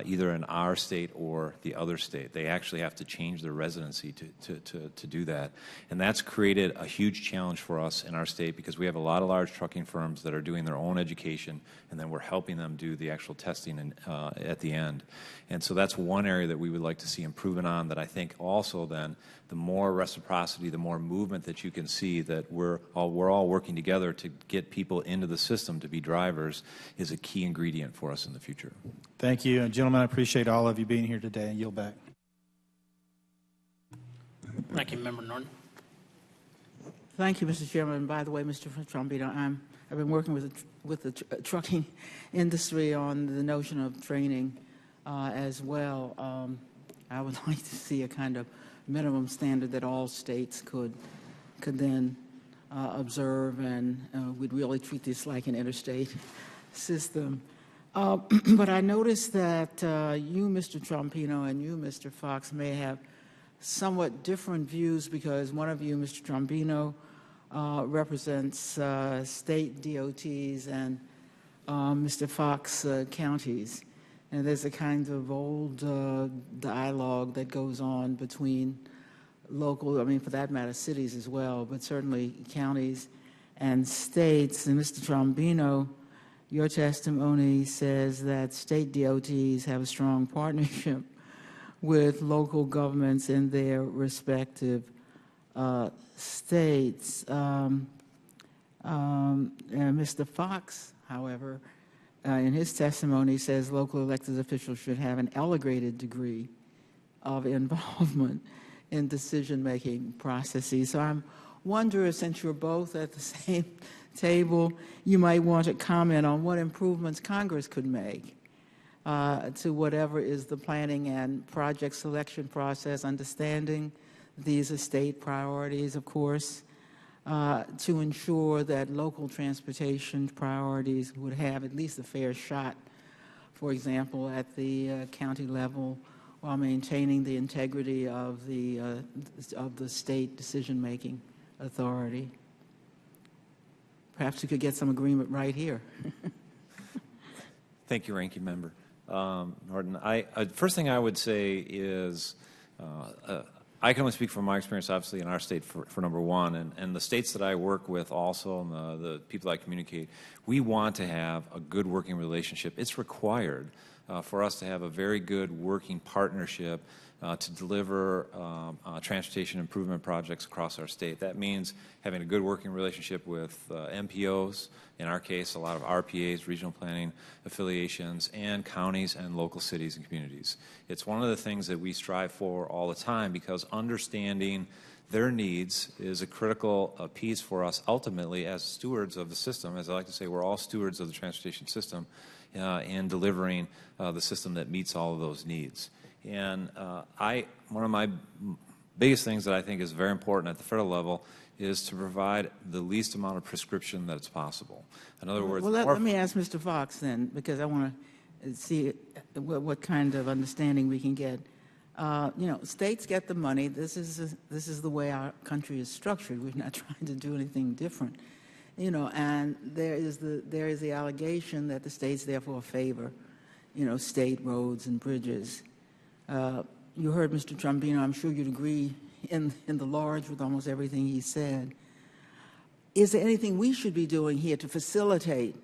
either in our state or the other state. They actually have to change their residency to do that. And that's created a huge challenge for us in our state because we have a lot of large trucking firms that are doing their own education, and then we're helping them do the actual testing at the end. And so that's one area that we would like to see improvement on, that I think also then the more reciprocity, the more movement that you can see that we're all working together to get people into the system to be drivers is a key ingredient for us in the future. Thank you. And gentlemen, I appreciate all of you being here today. I yield back. Thank you, Member Norton. Thank you, Mr. Chairman. And by the way, Mr. Trombino, I've been working with the trucking industry on the notion of training as well. I would like to see a kind of minimum standard that all states could then observe, and we'd really treat this like an interstate system. But I noticed that you, Mr. Trombino, and you, Mr. Fox, may have somewhat different views because one of you, Mr. Trombino, represents state DOTs and Mr. Fox counties. And there's a kind of old dialogue that goes on between local, I mean, for that matter, cities as well, but certainly counties and states. And Mr. Trombino, your testimony says that state DOTs have a strong partnership with local governments in their respective states. And Mr. Fox, however, in his testimony says local elected officials should have an elevated degree of involvement in decision-making processes. So I'm wondering, since you're both at the same table, you might want to comment on what improvements Congress could make to whatever is the planning and project selection process, understanding these are state priorities, of course, to ensure that local transportation priorities would have at least a fair shot, for example, at the county level, while maintaining the integrity of the state decision-making authority. Perhaps we could get some agreement right here. Thank you, Ranking Member Norton. First thing I would say is I can only speak from my experience, obviously, in our state for number one, and the states that I work with also, and the people I communicate, we want to have a good working relationship. It's required for us to have a very good working partnership to deliver transportation improvement projects across our state. That means having a good working relationship with MPOs, in our case, a lot of RPAs, regional planning affiliations, and counties and local cities and communities. It's one of the things that we strive for all the time because understanding their needs is a critical piece for us ultimately as stewards of the system. As I like to say, we're all stewards of the transportation system in delivering the system that meets all of those needs. And one of my biggest things that I think is very important at the federal level is to provide the least amount of prescription that it's possible. In other words, well, let me ask Mr. Fox then, because I want to see what kind of understanding we can get. You know, states get the money. This is the way our country is structured. We're not trying to do anything different. You know, and there is the allegation that the states therefore favor, you know, state roads and bridges. You heard Mr. Trombino. I'm sure you'd agree in the large with almost everything he said. Is there anything we should be doing here to facilitate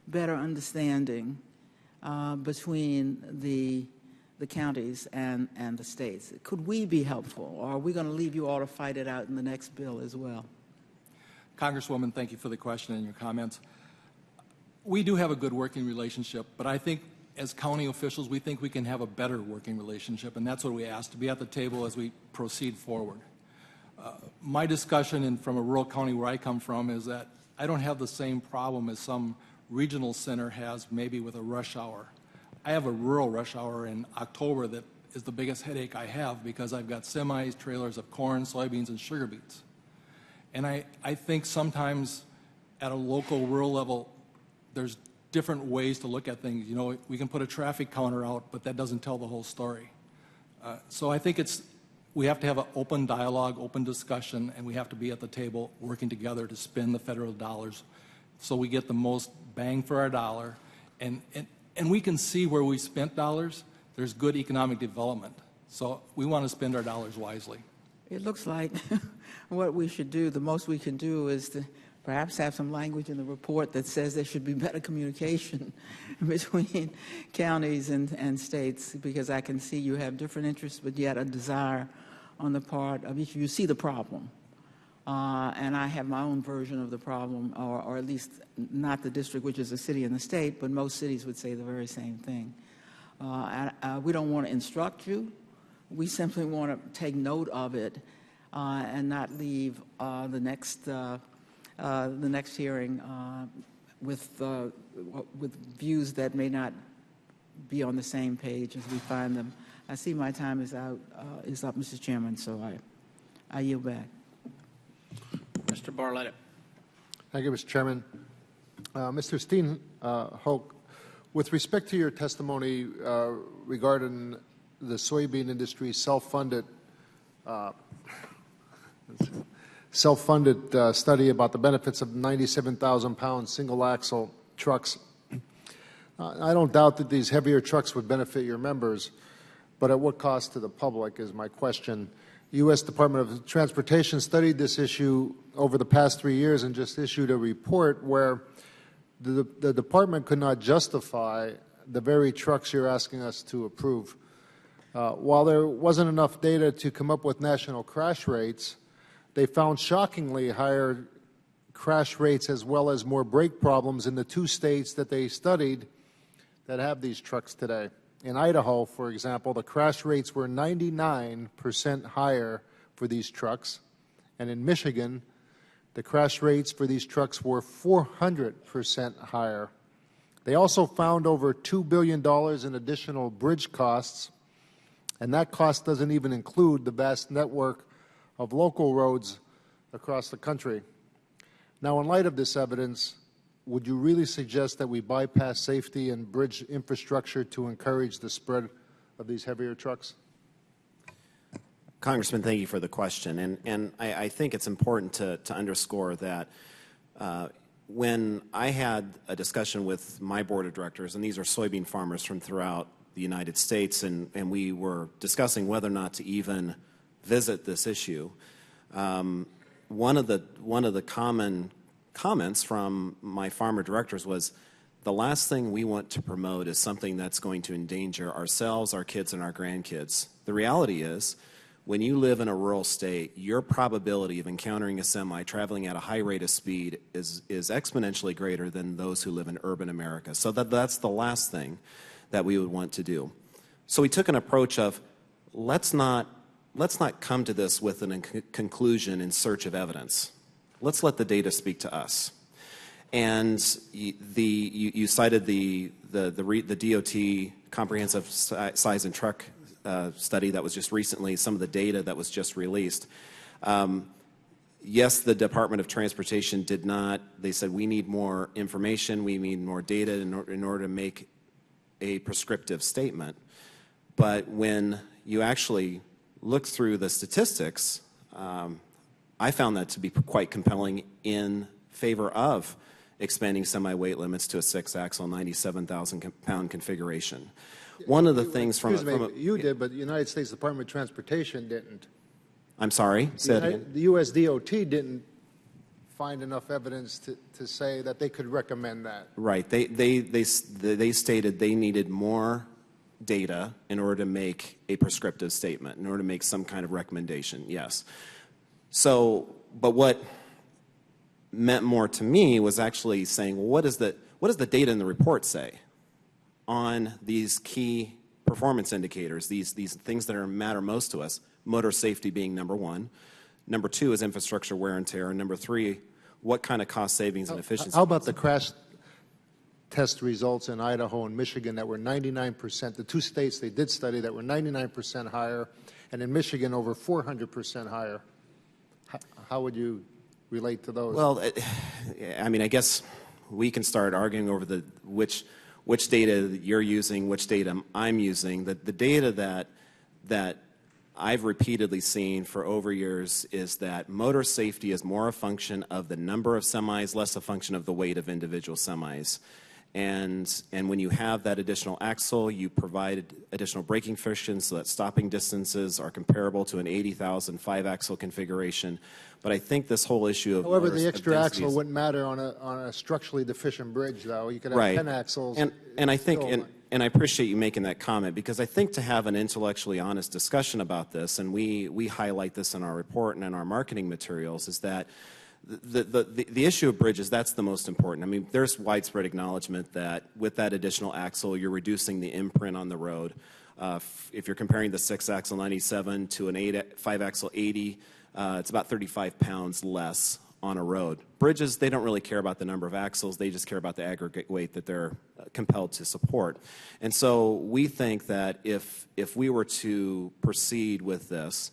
better understanding between the counties and the states? Could we be helpful, or are we going to leave you all to fight it out in the next bill as well? Congresswoman, thank you for the question and your comments. We do have a good working relationship, but I think as county officials, we think we can have a better working relationship, and that's what we ask, to be at the table as we proceed forward. My discussion from a rural county where I come from is that I don't have the same problem as some regional center has, maybe with a rush hour. I have a rural rush hour in October that is the biggest headache I have because I've got semis, trailers of corn, soybeans, and sugar beets. And I think sometimes at a local rural level, there's different ways to look at things. You know, we can put a traffic counter out, but that doesn't tell the whole story. So I think we have to have an open dialogue, open discussion, and we have to be at the table working together to spend the federal dollars so we get the most bang for our dollar. And we can see where we spent dollars. There's good economic development. So we want to spend our dollars wisely. It looks like what we should do, the most we can do, is to perhaps have some language in the report that says there should be better communication between counties and states, because I can see you have different interests, but yet a desire on the part of each. You see the problem, and I have my own version of the problem, or at least not the district, which is a city and the state, but most cities would say the very same thing. We don't want to instruct you. We simply want to take note of it and not leave the next hearing with views that may not be on the same page as we find them. I see my time is up, Mr. Chairman, so I yield back. Mr. Barletta. Thank you, Mr. Chairman. Mr. Steenhoek, with respect to your testimony regarding the soybean industry self-funded study about the benefits of 97,000-pound single-axle trucks, I don't doubt that these heavier trucks would benefit your members, but at what cost to the public is my question. U.S. Department of Transportation studied this issue over the past 3 years and just issued a report where the department could not justify the very trucks you're asking us to approve. While there wasn't enough data to come up with national crash rates, they found shockingly higher crash rates as well as more brake problems in the 2 states that they studied that have these trucks today. In Idaho, for example, the crash rates were 99% higher for these trucks, and in Michigan, the crash rates for these trucks were 400% higher. They also found over $2 billion in additional bridge costs, and that cost doesn't even include the vast network of local roads across the country. Now, in light of this evidence, would you really suggest that we bypass safety and bridge infrastructure to encourage the spread of these heavier trucks? Congressman, thank you for the question. And I think it's important to underscore that when I had a discussion with my board of directors, and these are soybean farmers from throughout the United States, and we were discussing whether or not to even visit this issue, one of the common comments from my farmer directors was, the last thing we want to promote is something that's going to endanger ourselves, our kids, and our grandkids. The reality is, when you live in a rural state, your probability of encountering a semi traveling at a high rate of speed is exponentially greater than those who live in urban America. So that's the last thing that we would want to do. So we took an approach of, let's not come to this with a conclusion in search of evidence. Let's let the data speak to us. And you cited the DOT comprehensive size and truck study that was just recently, some of the data that was just released. Yes, the Department of Transportation did not, they said we need more information, we need more data in order to make a prescriptive statement. But when you actually look through the statistics, I found that to be quite compelling in favor of expanding semi-weight limits to a 6-axle 97,000-pound configuration. One of the things you did, but the United States Department of Transportation didn't. I'm sorry? Say that again. The U.S. DOT didn't find enough evidence to say that they could recommend that. Right. They stated they needed more data in order to make a prescriptive statement, in order to make some kind of recommendation, yes. So, but what meant more to me was actually saying, well, what does the data in the report say on these key performance indicators, these things that matter most to us, motor safety being number one. Number two is infrastructure wear and tear. And number three, what kind of cost savings and efficiency? How about the crash test results in Idaho and Michigan that were 99%, the two states they did study that were 99% higher, and in Michigan over 400% higher? How would you relate to those? Well, I mean, I guess we can start arguing over which data that you're using, which data I'm using. The data that I've repeatedly seen for over years is that motor safety is more a function of the number of semis, less a function of the weight of individual semis. And when you have that additional axle, you provide additional braking friction so that stopping distances are comparable to an 80,000 5-axle configuration. But I think this whole issue of however, the extra axle wouldn't matter on a structurally deficient bridge, though. You could have 10 axles. And I think, and I appreciate you making that comment, because I think to have an intellectually honest discussion about this, and we highlight this in our report and in our marketing materials, is that the issue of bridges, that's the most important. I mean, there's widespread acknowledgement that with that additional axle, you're reducing the imprint on the road. If you're comparing the 6-axle 97 to an 5-axle 80, it's about 35 pounds less on a road. Bridges, they don't really care about the number of axles. They just care about the aggregate weight that they're compelled to support. And so we think that if we were to proceed with this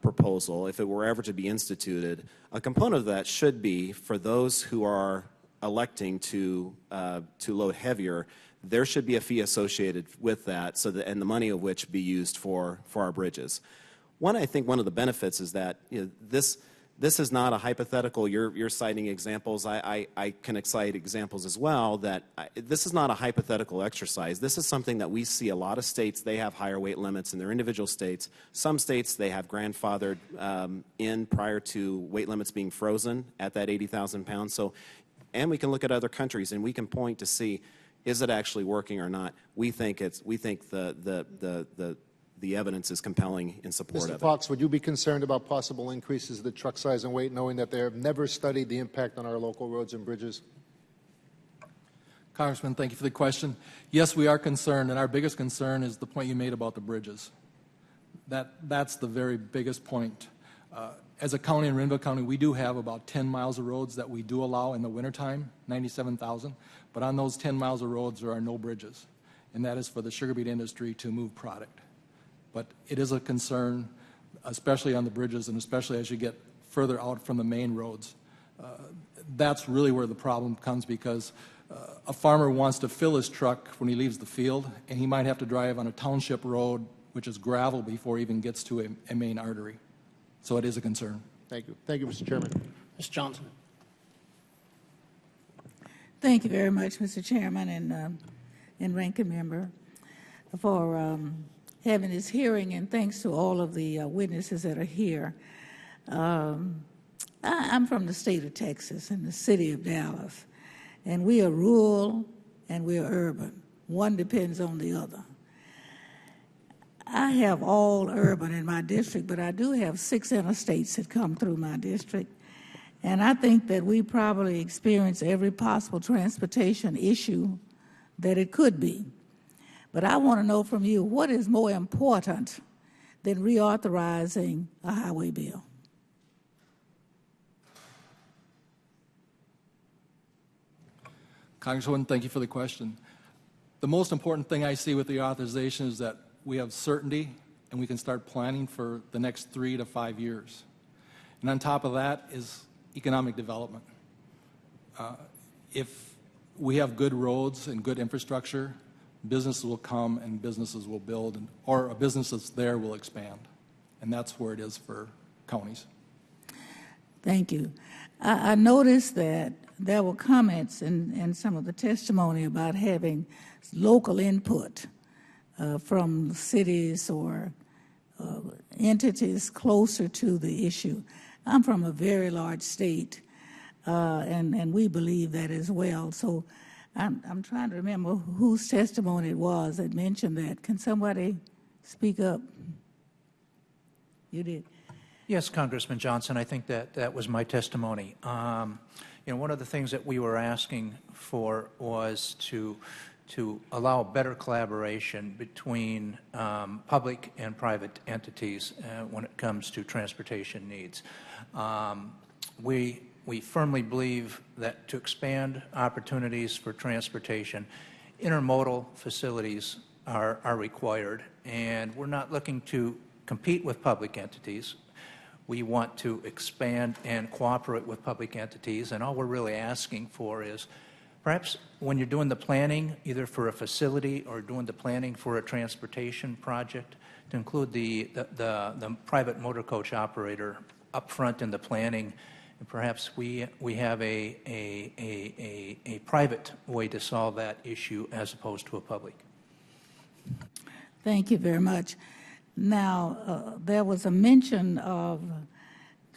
proposal, if it were ever to be instituted, a component of that should be for those who are electing to load heavier, there should be a fee associated with that, so that, and the money of which be used for our bridges. I think one of the benefits is that this is not a hypothetical. You're citing examples. I can cite examples as well. This is not a hypothetical exercise. This is something that we see a lot of states. They have higher weight limits in their individual states. Some states they have grandfathered in prior to weight limits being frozen at that 80,000 pounds. So, and we can look at other countries and we can point to see, is it actually working or not? We think the evidence is compelling in support of it. Mr. Fox, would you be concerned about possible increases in the truck size and weight, knowing that they have never studied the impact on our local roads and bridges? Congressman, thank you for the question. Yes, we are concerned, and our biggest concern is the point you made about the bridges. That's the very biggest point. As a county in Renville County, we do have about 10 miles of roads that we do allow in the wintertime, 97,000, but on those 10 miles of roads there are no bridges, and that is for the sugar beet industry to move product. But it is a concern, especially on the bridges and especially as you get further out from the main roads. That's really where the problem comes, because a farmer wants to fill his truck when he leaves the field, and he might have to drive on a township road, which is gravel, before he even gets to a main artery. So it is a concern. Thank you. Thank you, Mr. Chairman. Ms. Johnson. Thank you very much, Mr. Chairman and Ranking Member, for having this hearing, and thanks to all of the witnesses that are here. I'm from the state of Texas and the city of Dallas, and we are rural and we are urban. One depends on the other. I have all urban in my district, but I do have 6 interstates that come through my district, and I think that we probably experience every possible transportation issue that it could be. But I want to know from you, what is more important than reauthorizing a highway bill? Congresswoman, thank you for the question. The most important thing I see with the authorization is that we have certainty and we can start planning for the next 3 to 5 years. And on top of that is economic development. If we have good roads and good infrastructure, businesses will come and businesses will build, or a business that's there will expand. And that's where it is for counties. Thank you. I noticed that there were comments in some of the testimony about having local input from cities or entities closer to the issue. I'm from a very large state, and we believe that as well. So I'm trying to remember whose testimony it was that mentioned that. Can somebody speak up? You did. Yes, Congressman Johnson, I think that was my testimony. One of the things that we were asking for was to allow better collaboration between public and private entities when it comes to transportation needs. We firmly believe that to expand opportunities for transportation, intermodal facilities are required, and we're not looking to compete with public entities. We want to expand and cooperate with public entities, and all we're really asking for is perhaps when you're doing the planning, either for a facility or doing the planning for a transportation project, to include the private motor coach operator up front in the planning, and perhaps we have a private way to solve that issue as opposed to a public. Thank you very much. Now, there was a mention of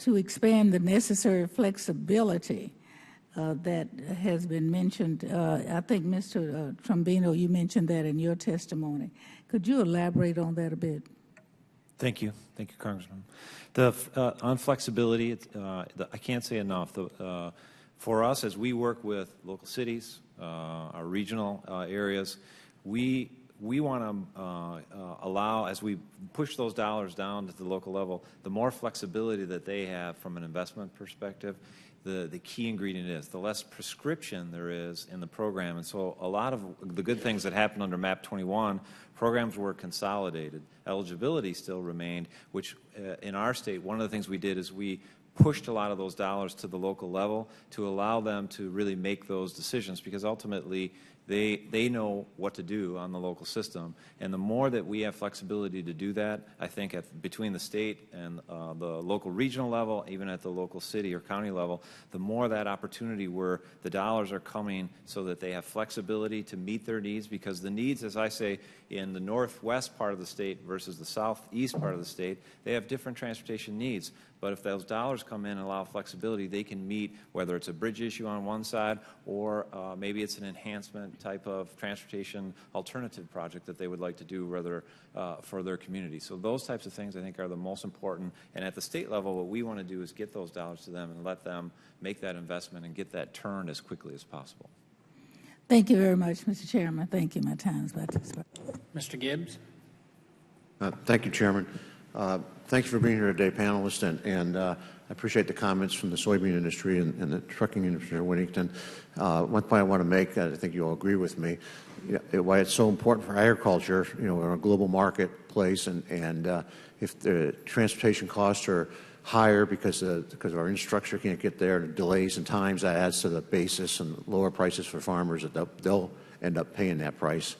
to expand the necessary flexibility that has been mentioned. I think, Mr. Trombino, you mentioned that in your testimony. Could you elaborate on that a bit? Thank you, Congressman. On flexibility, I can't say enough. For us, as we work with local cities, our regional areas, we want to allow, as we push those dollars down to the local level, the more flexibility that they have from an investment perspective, the key ingredient is the less prescription there is in the program. And so a lot of the good things that happened under MAP 21, programs were consolidated. Eligibility still remained, which in our state, one of the things we did is we pushed a lot of those dollars to the local level to allow them to really make those decisions, because ultimately they know what to do on the local system. And the more that we have flexibility to do that, I think between the state and the local regional level, even at the local city or county level, the more that opportunity where the dollars are coming so that they have flexibility to meet their needs, because the needs, as I say, in the northwest part of the state versus the southeast part of the state, they have different transportation needs. But if those dollars come in and allow flexibility, they can meet whether it's a bridge issue on one side or maybe it's an enhancement type of transportation alternative project that they would like to do for their community. So those types of things I think are the most important. And at the state level, what we want to do is get those dollars to them and let them make that investment and get that turned as quickly as possible. Thank you very much, Mr. Chairman. Thank you. My time is about to expire. Mr. Gibbs. Thank you, Chairman. Thank you for being here today, panelists, and I appreciate the comments from the soybean industry and the trucking industry in Whittington. One point I want to make, I think you all agree with me, why it's so important for agriculture, we're a global marketplace, and if the transportation costs are higher because our infrastructure can't get there, and delays and times, that adds to the basis and lower prices for farmers, that they'll end up paying that price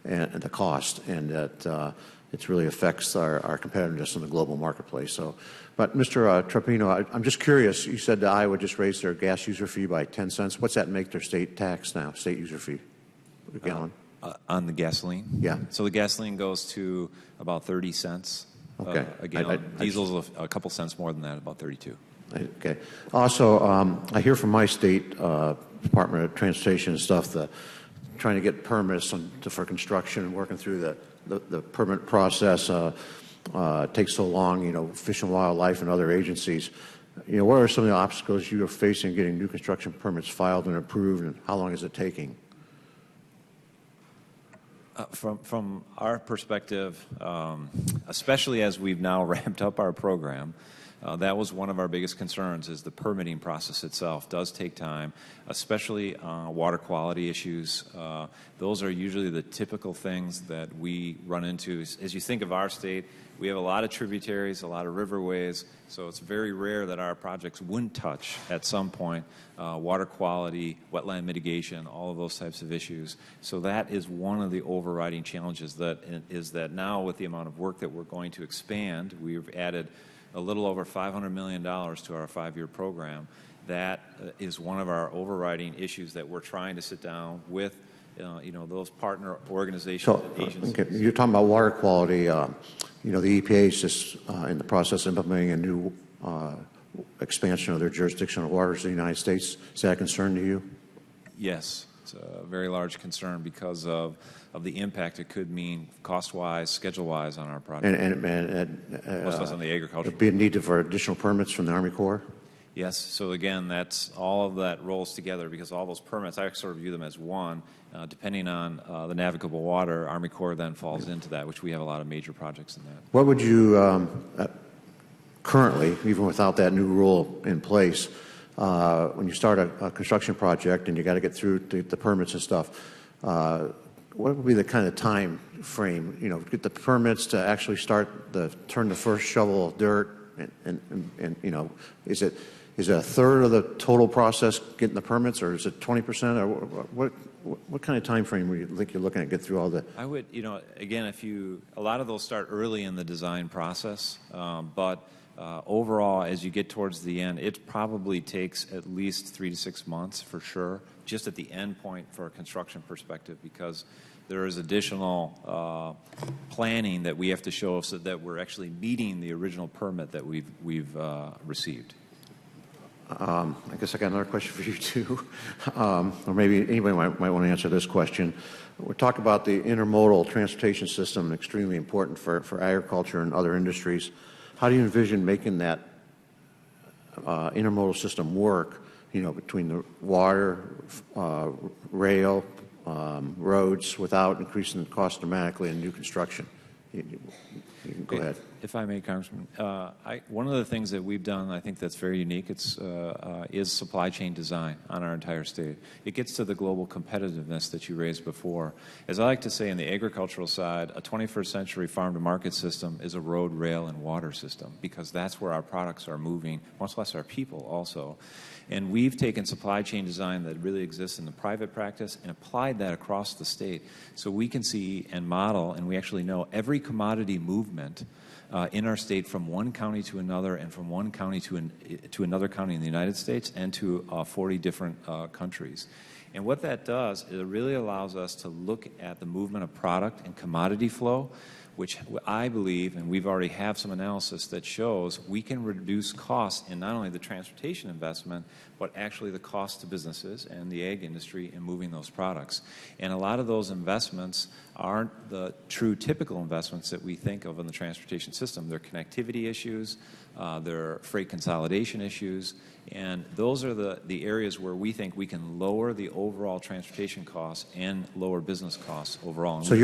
and the cost, and that it really affects our competitiveness in the global marketplace. So, but Mr. Trombino, I'm just curious. You said that Iowa just raised their gas user fee by 10 cents. What's that make their state tax now? State user fee per gallon? On the gasoline? Yeah. So the gasoline goes to about 30 cents okay. a gallon. Diesel's a couple cents more than that, about 32. Okay. Also, I hear from my state Department of Transportation and stuff that trying to get permits for construction and working through the permit process takes so long, Fish and Wildlife and other agencies. What are some of the obstacles you are facing getting new construction permits filed and approved, and how long is it taking? From our perspective, especially as we've now ramped up our program, That was one of our biggest concerns, is the permitting process itself does take time, especially water quality issues. Those are usually the typical things that we run into. As you think of our state, we have a lot of tributaries, a lot of riverways, so it's very rare that our projects wouldn't touch at some point water quality, wetland mitigation, all of those types of issues. So that is one of the overriding challenges, that is that now with the amount of work that we're going to expand, we've added a little over $500 million to our 5-year program. That is one of our overriding issues that we're trying to sit down with those partner organizations and agencies. Okay. You're talking about water quality. The EPA is just in the process of implementing a new expansion of their jurisdictional waters in the United States. Is that a concern to you? Yes, it's a very large concern because of the impact it could mean cost-wise, schedule-wise on our project. Most less on the agriculture. There'd be a need for additional permits from the Army Corps? Yes. So again, that's all of that rolls together, because all those permits, I sort of view them as one. Depending on the navigable water, Army Corps then falls into that, which we have a lot of major projects in that. What would you currently, even without that new rule in place, when you start a construction project and you got to get through the permits and stuff, what would be the kind of time frame, get the permits to actually turn the first shovel of dirt, and is it a third of the total process getting the permits, or is it 20%, or what kind of time frame would you think you're looking at get through all the? I would, again, a lot of those start early in the design process, but overall, as you get towards the end, it probably takes at least 3 to 6 months for sure, just at the end point for a construction perspective, because there is additional planning that we have to show so that we're actually meeting the original permit that we've received. I guess I got another question for you too, or maybe anybody might want to answer this question. We're talking about the intermodal transportation system, extremely important for agriculture and other industries. How do you envision making that intermodal system work, between the water, rail, roads, without increasing the cost dramatically in new construction? Go ahead. If I may, Congressman, one of the things that we've done, I think that's very unique, is supply chain design on our entire state. It gets to the global competitiveness that you raised before. As I like to say, in the agricultural side, a 21st century farm-to-market system is a road, rail, and water system, because that's where our products are moving, much less our people also. And we've taken supply chain design that really exists in the private practice and applied that across the state, so we can see and model, and we actually know every commodity movement in our state from one county to another, and from one county to another county in the United States, and to 40 different countries. And what that does is it really allows us to look at the movement of product and commodity flow, which I believe, and we've already have some analysis that shows, we can reduce costs in not only the transportation investment, but actually the cost to businesses and the ag industry in moving those products. And a lot of those investments aren't the true typical investments that we think of in the transportation system. They're connectivity issues, they're freight consolidation issues, and those are the areas where we think we can lower the overall transportation costs and lower business costs overall. So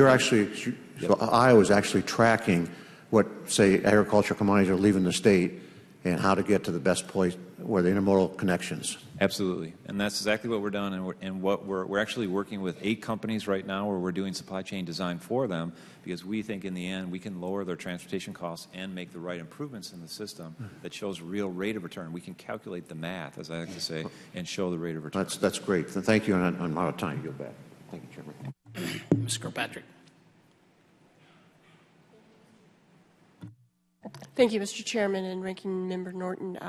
Iowa's actually tracking what, say, agricultural commodities are leaving the state and how to get to the best place where the intermodal connections. Absolutely, and that's exactly what we're doing. And what we're actually working with 8 companies right now where we're doing supply chain design for them, because we think in the end we can lower their transportation costs and make the right improvements in the system that shows real rate of return. We can calculate the math, as I like to say, and show the rate of return. That's great. Thank you, and I'm out of time. Yield back. Thank you, Chairman. Ms. Kirkpatrick. Thank you, Mr. Chairman and Ranking Member Norton.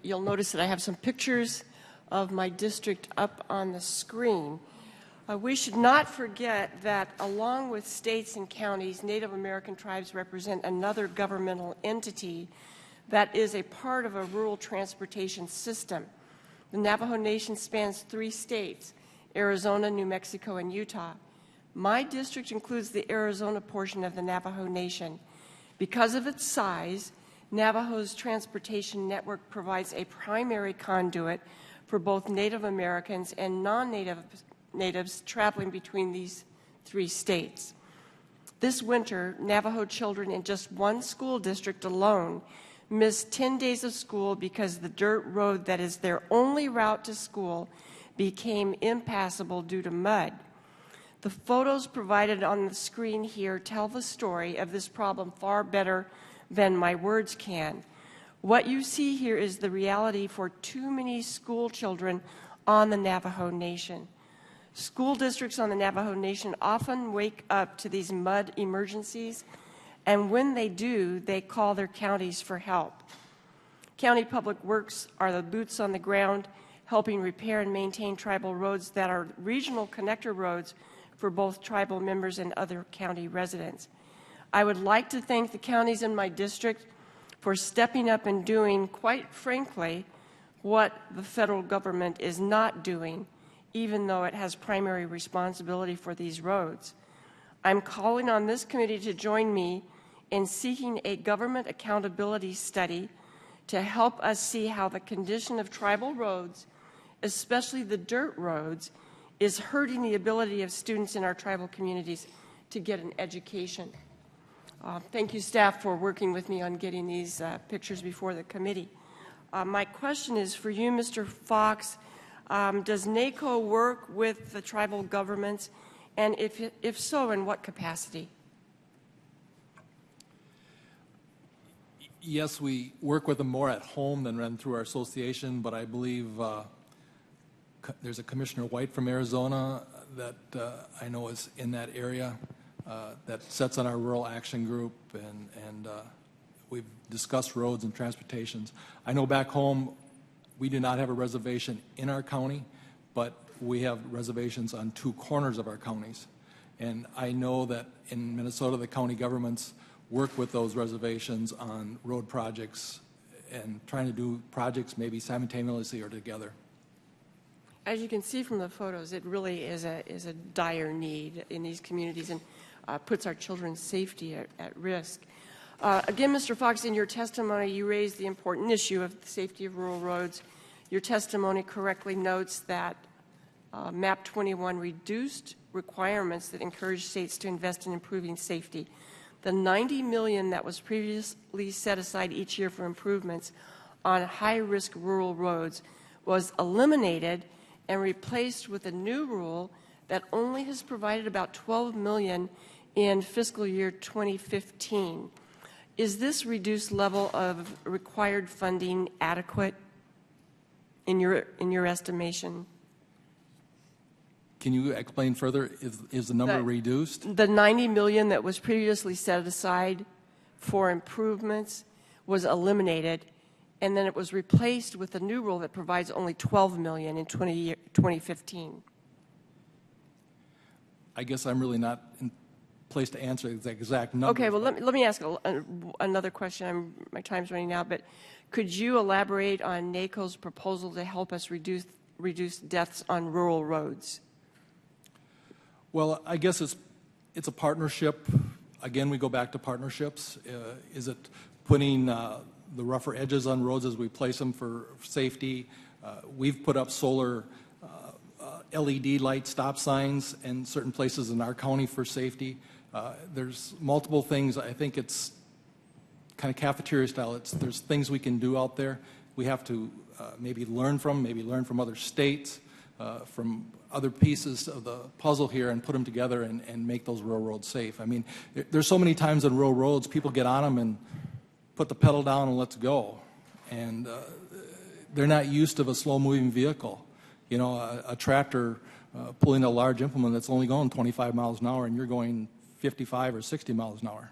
You'll notice that I have some pictures of my district up on the screen. We should not forget that along with states and counties, Native American tribes represent another governmental entity that is a part of a rural transportation system. The Navajo Nation spans 3 states, Arizona, New Mexico, and Utah. My district includes the Arizona portion of the Navajo Nation. Because of its size, Navajo's transportation network provides a primary conduit for both Native Americans and non-natives traveling between these 3 states. This winter, Navajo children in just one school district alone miss 10 days of school because the dirt road that is their only route to school became impassable due to mud. The photos provided on the screen here tell the story of this problem far better than my words can. What you see here is the reality for too many school children on the Navajo Nation. School districts on the Navajo Nation often wake up to these mud emergencies, and when they do, they call their counties for help. County Public Works are the boots on the ground, helping repair and maintain tribal roads that are regional connector roads for both tribal members and other county residents. I would like to thank the counties in my district for stepping up and doing, quite frankly, what the federal government is not doing, even though it has primary responsibility for these roads. I'm calling on this committee to join me in seeking a government accountability study to help us see how the condition of tribal roads, especially the dirt roads, is hurting the ability of students in our tribal communities to get an education. Thank you, staff, for working with me on getting these pictures before the committee. My question is for you, Mr. Fox. Does NACO work with the tribal governments, and if so, in what capacity? Yes, we work with them more at home than run through our association, but I believe there's a Commissioner White from Arizona that I know is in that area that sits on our Rural Action Group, and we've discussed roads and transportations. I know back home we do not have a reservation in our county, but we have reservations on 2 corners of our counties. And I know that in Minnesota the county governments work with those reservations on road projects and trying to do projects maybe simultaneously or together. As you can see from the photos, it really is a dire need in these communities and puts our children's safety at risk. Again, Mr. Fox, in your testimony, you raised the important issue of the safety of rural roads. Your testimony correctly notes that MAP 21 reduced requirements that encourage states to invest in improving safety. The $90 million that was previously set aside each year for improvements on high-risk rural roads was eliminated and replaced with a new rule that only has provided about $12 million in fiscal year 2015. Is this reduced level of required funding adequate in your estimation? Can you explain further? Is the number reduced? The $90 million that was previously set aside for improvements was eliminated, and then it was replaced with a new rule that provides only $12 million in 2015. I guess I'm really not in place to answer the exact number. Okay, well, let me ask another question. My time's running out, but could you elaborate on NACO's proposal to help us reduce deaths on rural roads? Well, I guess it's a partnership. Again, we go back to partnerships. Is it putting the rougher edges on roads as we place them for safety? We've put up solar LED light stop signs in certain places in our county for safety. There's multiple things. I think it's kind of cafeteria style. There's things we can do out there. We have to maybe learn from other states, from other pieces of the puzzle here, and put them together and make those rural roads safe. I mean, there's so many times on rural roads people get on them and put the pedal down and let's go. And they're not used to a slow-moving vehicle. You know, a tractor pulling a large implement that's only going 25 miles an hour, and you're going 55 or 60 miles an hour.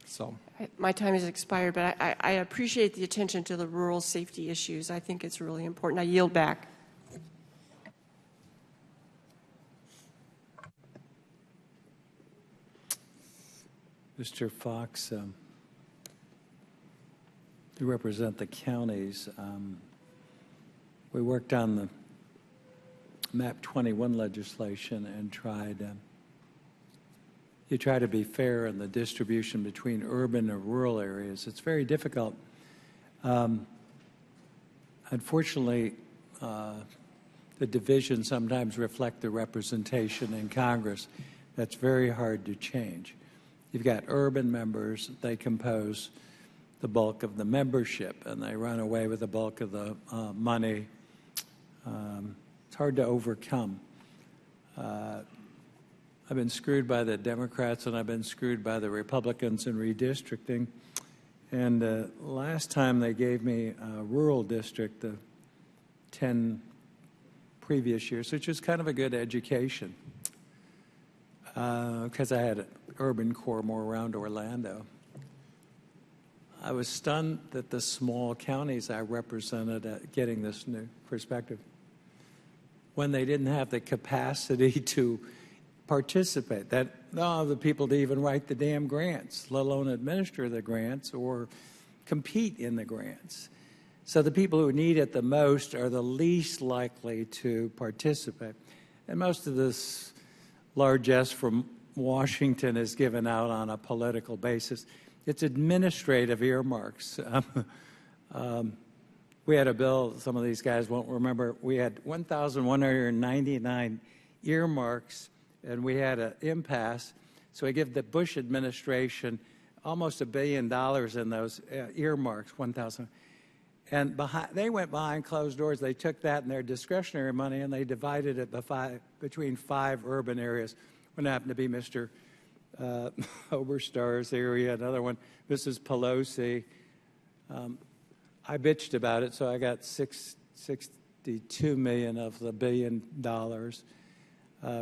So my time has expired, but I appreciate the attention to the rural safety issues. I think it's really important. I yield back. Mr. Fox, you represent the counties. We worked on the MAP 21 legislation and you try to be fair in the distribution between urban and rural areas. It's very difficult. Unfortunately, the divisions sometimes reflect the representation in Congress. That's very hard to change. You've got urban members. They compose the bulk of the membership, and they run away with the bulk of the money. It's hard to overcome. I've been screwed by the Democrats, and I've been screwed by the Republicans in redistricting. And last time they gave me a rural district, the 10 previous years, which was kind of a good education, because I had an urban core more around Orlando. I was stunned that the small counties I represented getting this new perspective, when they didn't have the capacity to participate, that the people to even write the damn grants, let alone administer the grants or compete in the grants. So the people who need it the most are the least likely to participate. And most of this largesse from Washington is given out on a political basis. It's administrative earmarks. We had a bill, some of these guys won't remember, we had 1,199 earmarks, and we had an impasse. So I give the Bush administration almost $1 billion in those earmarks, 1,000. And they went behind closed doors. They took that in their discretionary money, and they divided it between 5 urban areas. One happened to be Mr. Oberstar's area, another one, Mrs. Pelosi. I bitched about it, so I got $62 million of the $1 billion,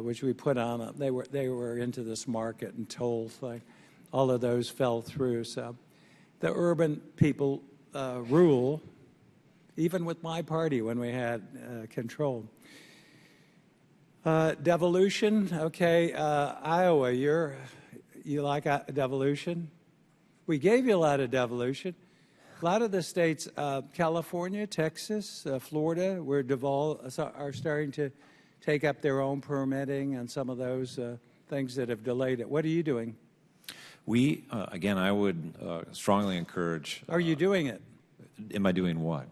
which we put on them. They were into this market and tolls. Like, all of those fell through. So the urban people rule, even with my party when we had control. Devolution, okay. Iowa, you like devolution? We gave you a lot of devolution. A lot of the states, California, Texas, Florida, are starting to take up their own permitting and some of those things that have delayed it. What are you doing? We, again, I would strongly encourage. Are you doing it? Am I doing what?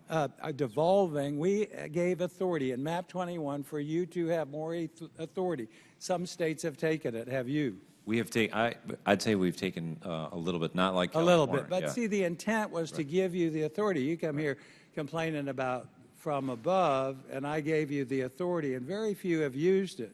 Devolving. We gave authority in MAP 21 for you to have more authority. Some states have taken it. Have you? We have taken. I'd say we've taken a little bit, not like California. A little bit, but yeah. See, the intent was to give you the authority. You come here complaining about from above, and I gave you the authority, and very few have used it.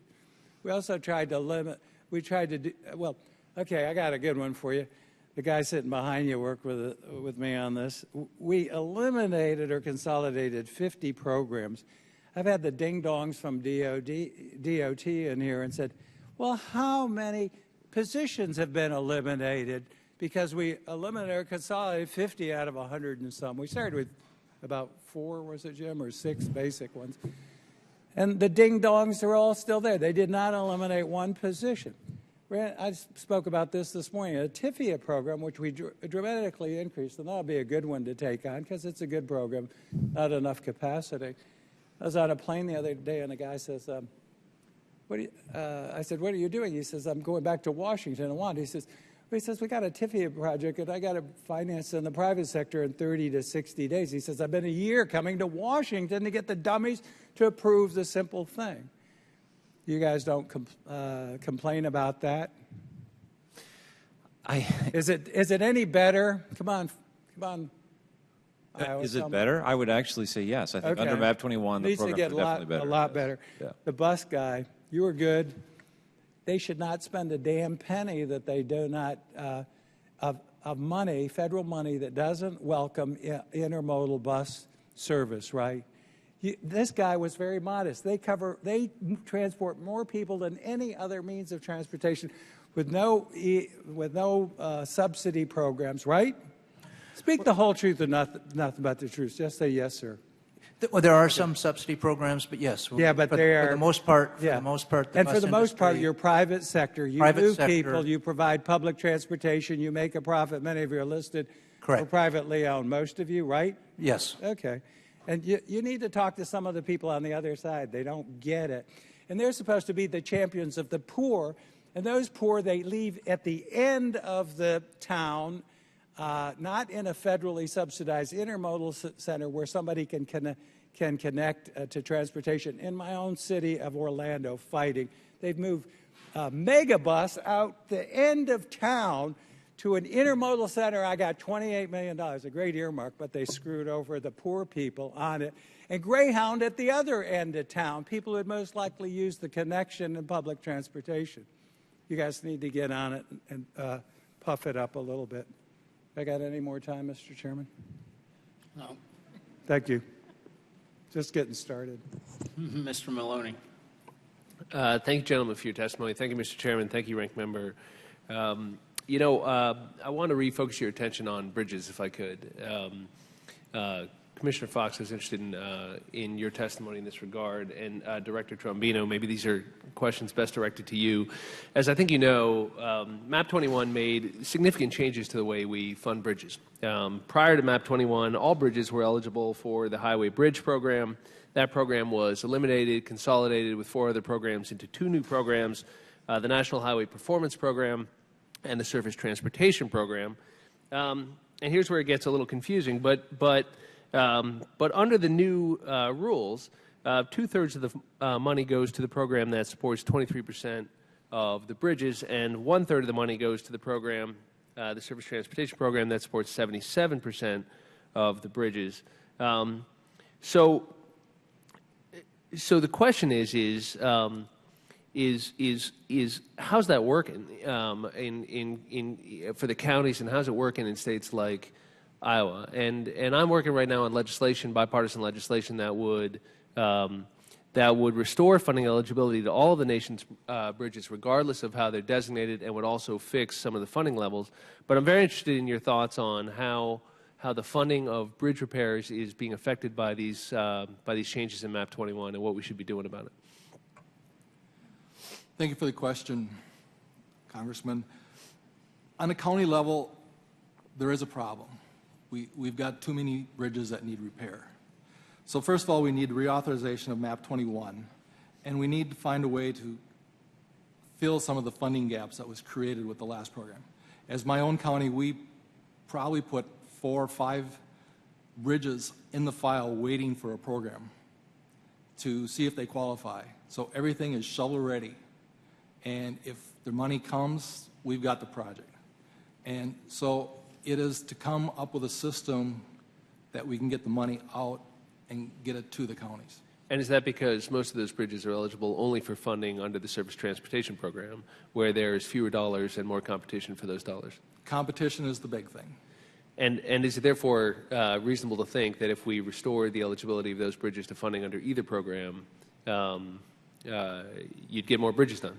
We also tried to limit. We tried to do well. Okay, I got a good one for you. The guy sitting behind you worked with me on this. We eliminated or consolidated 50 programs. I've had the ding-dongs from DOT in here and said, well, how many positions have been eliminated? Because we eliminated or consolidated 50 out of 100 and some. We started with about 4, was it, Jim, or 6 basic ones. And the ding-dongs are all still there. They did not eliminate one position. I spoke about this morning, a TIFIA program, which we dramatically increased, and that'll be a good one to take on because it's a good program, not enough capacity. I was on a plane the other day, and a guy says, I said, what are you doing? He says, I'm going back to Washington. He says, we got a TIFIA project, and I got to finance in the private sector in 30 to 60 days. He says, I've been a year coming to Washington to get the dummies to approve the simple thing. You guys don't complain about that? Is it any better? Come on. Is it better? I would actually say yes. I think under MAP 21, the programs are definitely better. A lot better. Yeah. The bus guy, you were good. They should not spend a damn penny that they do not of money, federal money that doesn't welcome intermodal bus service, right? This guy was very modest. They transport more people than any other means of transportation with no subsidy programs, right? Speak the whole truth and nothing but the truth. Just say yes, sir. Well, there are some subsidy programs, but yes. Yeah, but they are for the most part. And for the most part, your private sector, you move people, you provide public transportation, you make a profit. Many of you are listed or privately owned. Most of you, right? Yes. Okay. And you need to talk to some of the people on the other side. They don't get it. And they're supposed to be the champions of the poor. And those poor, they leave at the end of the town, not in a federally subsidized intermodal center where somebody can connect to transportation. In my own city of Orlando, fighting, they've moved a megabus out the end of town To an intermodal center, I got $28 million, a great earmark, but they screwed over the poor people on it. And Greyhound at the other end of town, people who would most likely use the connection in public transportation. You guys need to get on it and puff it up a little bit. I got any more time, Mr. Chairman? No. Thank you. Just getting started. Mr. Maloney. Thank you, gentlemen, for your testimony. Thank you, Mr. Chairman. Thank you, Rank Member. I want to refocus your attention on bridges, if I could. Commissioner Fox is interested in your testimony in this regard, and Director Trombino, maybe these are questions best directed to you. As I think you know, MAP 21 made significant changes to the way we fund bridges. Prior to MAP 21, all bridges were eligible for the Highway Bridge Program. That program was eliminated, consolidated with 4 other programs into 2 new programs, the National Highway Performance Program and the Surface Transportation Program. And here's where it gets a little confusing, but under the new rules, 2/3 of the money goes to the program that supports 23% of the bridges, and 1/3 of the money goes to the program, the Surface Transportation Program, that supports 77% of the bridges. So the question is how's that working for the counties, and how's it working in states like Iowa? And I'm working right now on legislation, bipartisan legislation that would restore funding eligibility to all of the nation's bridges, regardless of how they're designated, and would also fix some of the funding levels. But I'm very interested in your thoughts on how the funding of bridge repairs is being affected by these changes in MAP 21 and what we should be doing about it. Thank you for the question, Congressman. On a county level, there is a problem. We've got too many bridges that need repair. So first of all, we need reauthorization of MAP 21, and we need to find a way to fill some of the funding gaps that was created with the last program. As my own county, we probably put 4 or 5 bridges in the file waiting for a program to see if they qualify. So everything is shovel ready. And if the money comes, we've got the project. And so it is to come up with a system that we can get the money out and get it to the counties. And is that because most of those bridges are eligible only for funding under the Surface Transportation Program, where there's fewer dollars and more competition for those dollars? Competition is the big thing. And is it therefore reasonable to think that if we restore the eligibility of those bridges to funding under either program, you'd get more bridges done?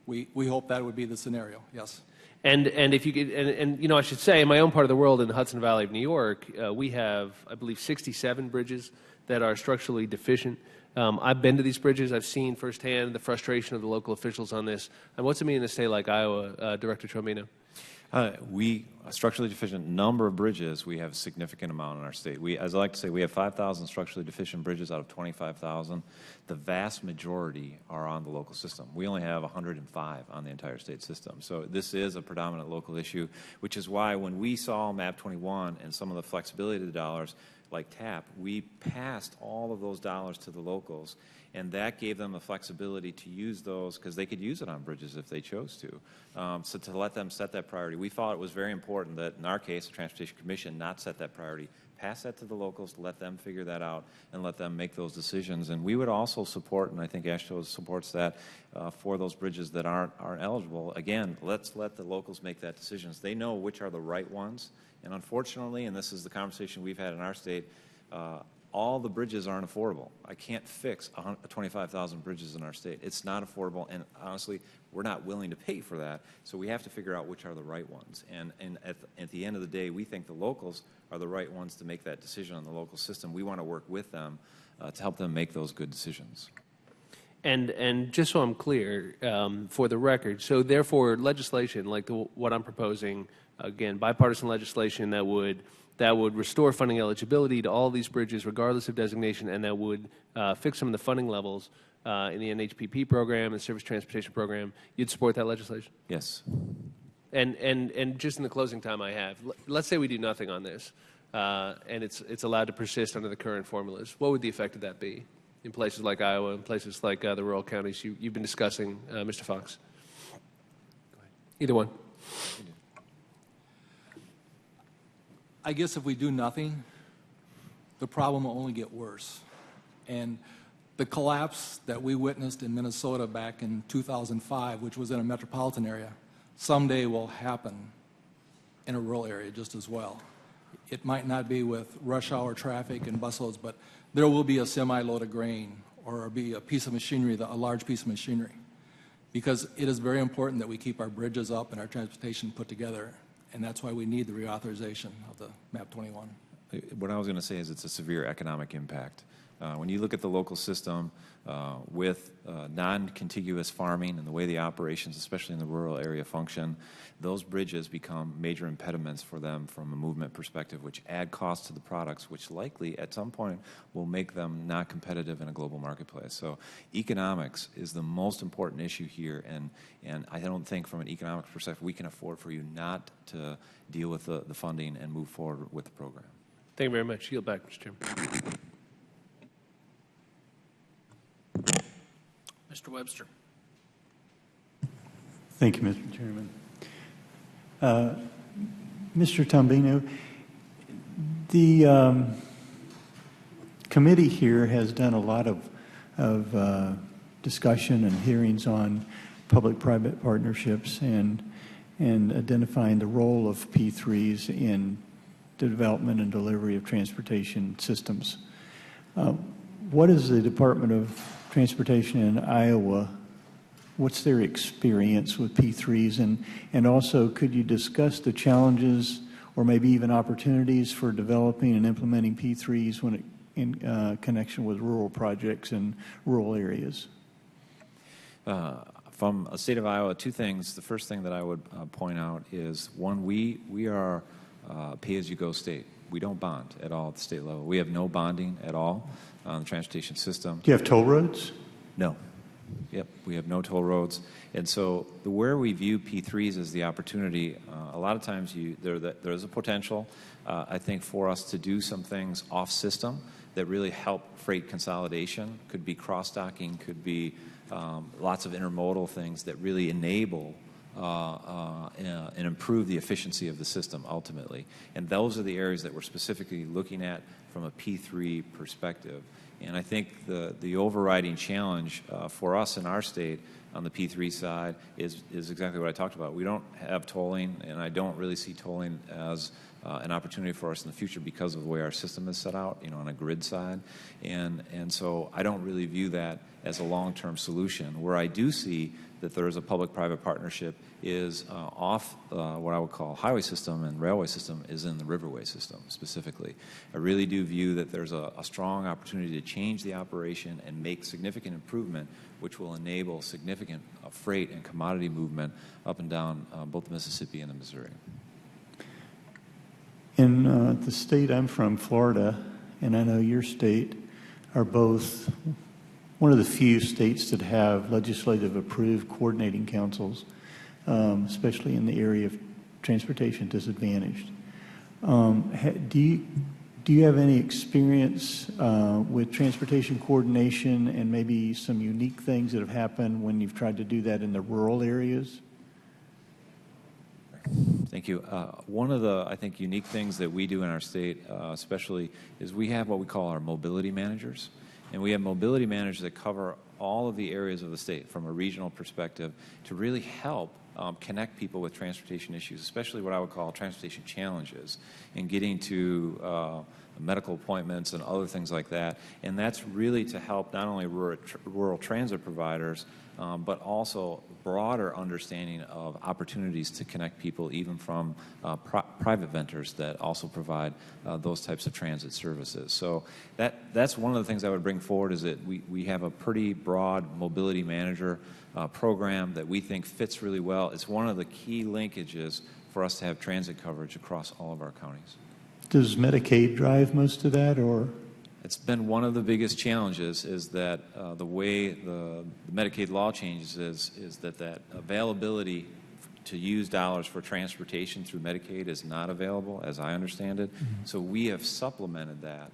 We hope that would be the scenario, yes. And if you could, and you know, I should say, in my own part of the world, in the Hudson Valley of New York, we have, I believe, 67 bridges that are structurally deficient. I've been to these bridges. I've seen firsthand the frustration of the local officials on this. And what's it mean in a state like Iowa, Director Trombino? A structurally deficient number of bridges, we have a significant amount in our state. As I like to say, we have 5,000 structurally deficient bridges out of 25,000. The vast majority are on the local system. We only have 105 on the entire state system. So this is a predominant local issue, which is why when we saw MAP 21 and some of the flexibility of the dollars, like TAP, we passed all of those dollars to the locals, and that gave them the flexibility to use those because they could use it on bridges if they chose to. So to let them set that priority, we thought it was very important that, in our case, the Transportation Commission not set that priority, pass that to the locals, let them figure that out, and let them make those decisions. And we would also support, and I think AASHTO supports that, for those bridges that aren't eligible. Again, let's let the locals make that decisions. They know which are the right ones. And unfortunately, and this is the conversation we've had in our state, all the bridges aren't affordable. I can't fix 25,000 bridges in our state. It's not affordable, and honestly, we're not willing to pay for that. So we have to figure out which are the right ones. And at the end of the day, we think the locals are the right ones to make that decision on the local system. We want to work with them to help them make those good decisions. And just so I'm clear, for the record, so therefore legislation like what I'm proposing, again, bipartisan legislation that would restore funding eligibility to all these bridges regardless of designation, and that would fix some of the funding levels in the NHPP program and Surface Transportation Program, you'd support that legislation? Yes. And just in the closing time I have, let's say we do nothing on this, and it's allowed to persist under the current formulas. What would the effect of that be in places like Iowa, in places like the rural counties you've been discussing, Mr. Fox? Either one. I guess if we do nothing, the problem will only get worse. And the collapse that we witnessed in Minnesota back in 2005, which was in a metropolitan area, someday will happen in a rural area just as well. It might not be with rush hour traffic and busloads, but there will be a semi-load of grain or be a piece of machinery, a large piece of machinery, because it is very important that we keep our bridges up and our transportation put together, and that's why we need the reauthorization of the MAP 21. What I was going to say is it's a severe economic impact. When you look at the local system with non-contiguous farming and the way the operations, especially in the rural area, function, those bridges become major impediments for them from a movement perspective, which add cost to the products, which likely at some point will make them not competitive in a global marketplace. So economics is the most important issue here, and I don't think from an economic perspective we can afford for you not to deal with the funding and move forward with the program. Thank you very much. Yield back, Mr. Chairman. Mr. Webster. Thank you, Mr. Chairman. Mr. Tombino, the committee here has done a lot of discussion and hearings on public-private partnerships and identifying the role of P3s in the development and delivery of transportation systems. What is the Department of Transportation in Iowa, what's their experience with P3s? And also, could you discuss the challenges or maybe even opportunities for developing and implementing P3s when in connection with rural projects in rural areas? From a state of Iowa, two things. The first thing that I would point out is, one, we are a pay-as-you-go state. We don't bond at all at the state level. We have no bonding at all on the transportation system. Do you have toll roads? No. Yep, we have no toll roads. And so where we view P3s as the opportunity, a lot of times there's a potential, I think, for us to do some things off-system that really help freight consolidation. Could be cross-docking, could be lots of intermodal things that really enable and improve the efficiency of the system ultimately. And those are the areas that we're specifically looking at from a P3 perspective. And I think the overriding challenge for us in our state on the P3 side is exactly what I talked about. We don't have tolling, and I don't really see tolling as an opportunity for us in the future because of the way our system is set out, on a grid side. And so I don't really view that as a long-term solution. Where I do see that there is a public-private partnership is off what I would call highway system and railway system is in the riverway system specifically. I really do view that there's a strong opportunity to change the operation and make significant improvement, which will enable significant freight and commodity movement up and down both the Mississippi and the Missouri. In the state I'm from, Florida, and I know your state, are both one of the few states that have legislative approved coordinating councils, especially in the area of transportation disadvantaged. Do you have any experience with transportation coordination and maybe some unique things that have happened when you've tried to do that in the rural areas? Thank you. One of the, I think, unique things that we do in our state, especially, is we have what we call our mobility managers. And we have mobility managers that cover all of the areas of the state from a regional perspective to really help connect people with transportation issues, especially what I would call transportation challenges, and getting to medical appointments and other things like that. And that's really to help not only rural transit providers, but also broader understanding of opportunities to connect people even from private vendors that also provide those types of transit services. So that's one of the things I would bring forward, is that we have a pretty broad mobility manager program that we think fits really well. It's one of the key linkages for us to have transit coverage across all of our counties. Does Medicaid drive most of that, or? It's been one of the biggest challenges, is that the way the Medicaid law changes is that availability to use dollars for transportation through Medicaid is not available, as I understand it. Mm-hmm. So we have supplemented that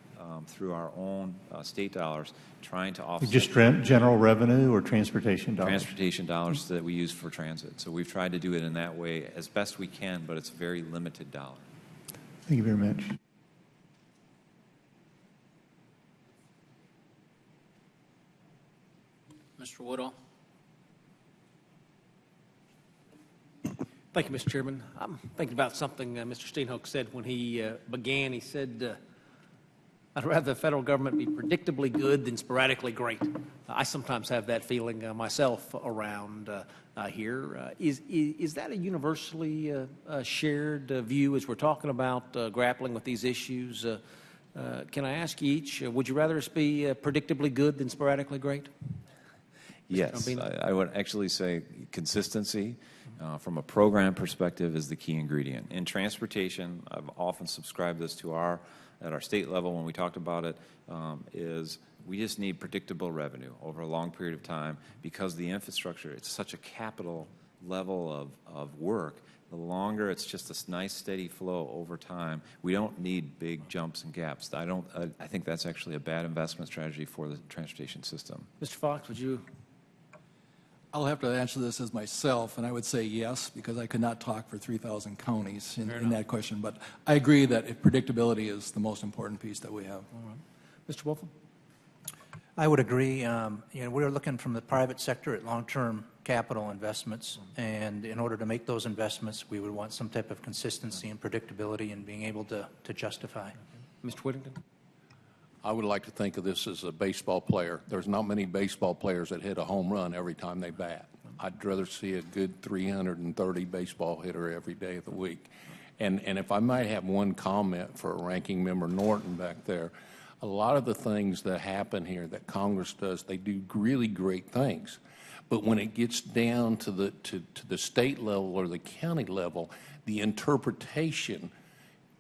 through our own state dollars, trying to offset. Just general revenue or transportation dollars? Transportation dollars that we use for transit. So we've tried to do it in that way as best we can, but it's very limited dollar. Thank you very much. Mr. Woodall. Thank you, Mr. Chairman. I'm thinking about something Mr. Steenhoek said when he began. He said, I'd rather the federal government be predictably good than sporadically great. I sometimes have that feeling myself around here. Is that a universally shared view as we're talking about grappling with these issues? Can I ask you each, would you rather us be predictably good than sporadically great? Yes, I would actually say consistency from a program perspective is the key ingredient. In transportation, I've often subscribed this to at our state level when we talked about it, is we just need predictable revenue over a long period of time because the infrastructure, it's such a capital level of work. The longer it's just a nice steady flow over time, we don't need big jumps and gaps. I think that's actually a bad investment strategy for the transportation system. Mr. Fox, would you? I'll have to answer this as myself, and I would say yes, because I could not talk for 3,000 counties in that question. But I agree that predictability is the most important piece that we have. All right. Mr. Wolfram? I would agree. We're looking from the private sector at long-term capital investments, and in order to make those investments, we would want some type of consistency and predictability and being able to justify. Mr. Whittington? I would like to think of this as a baseball player. There's not many baseball players that hit a home run every time they bat. I'd rather see a good 330 baseball hitter every day of the week. And if I might have one comment for Ranking Member Norton back there, a lot of the things that happen here that Congress does, they do really great things. But when it gets down to the state level or the county level, the interpretation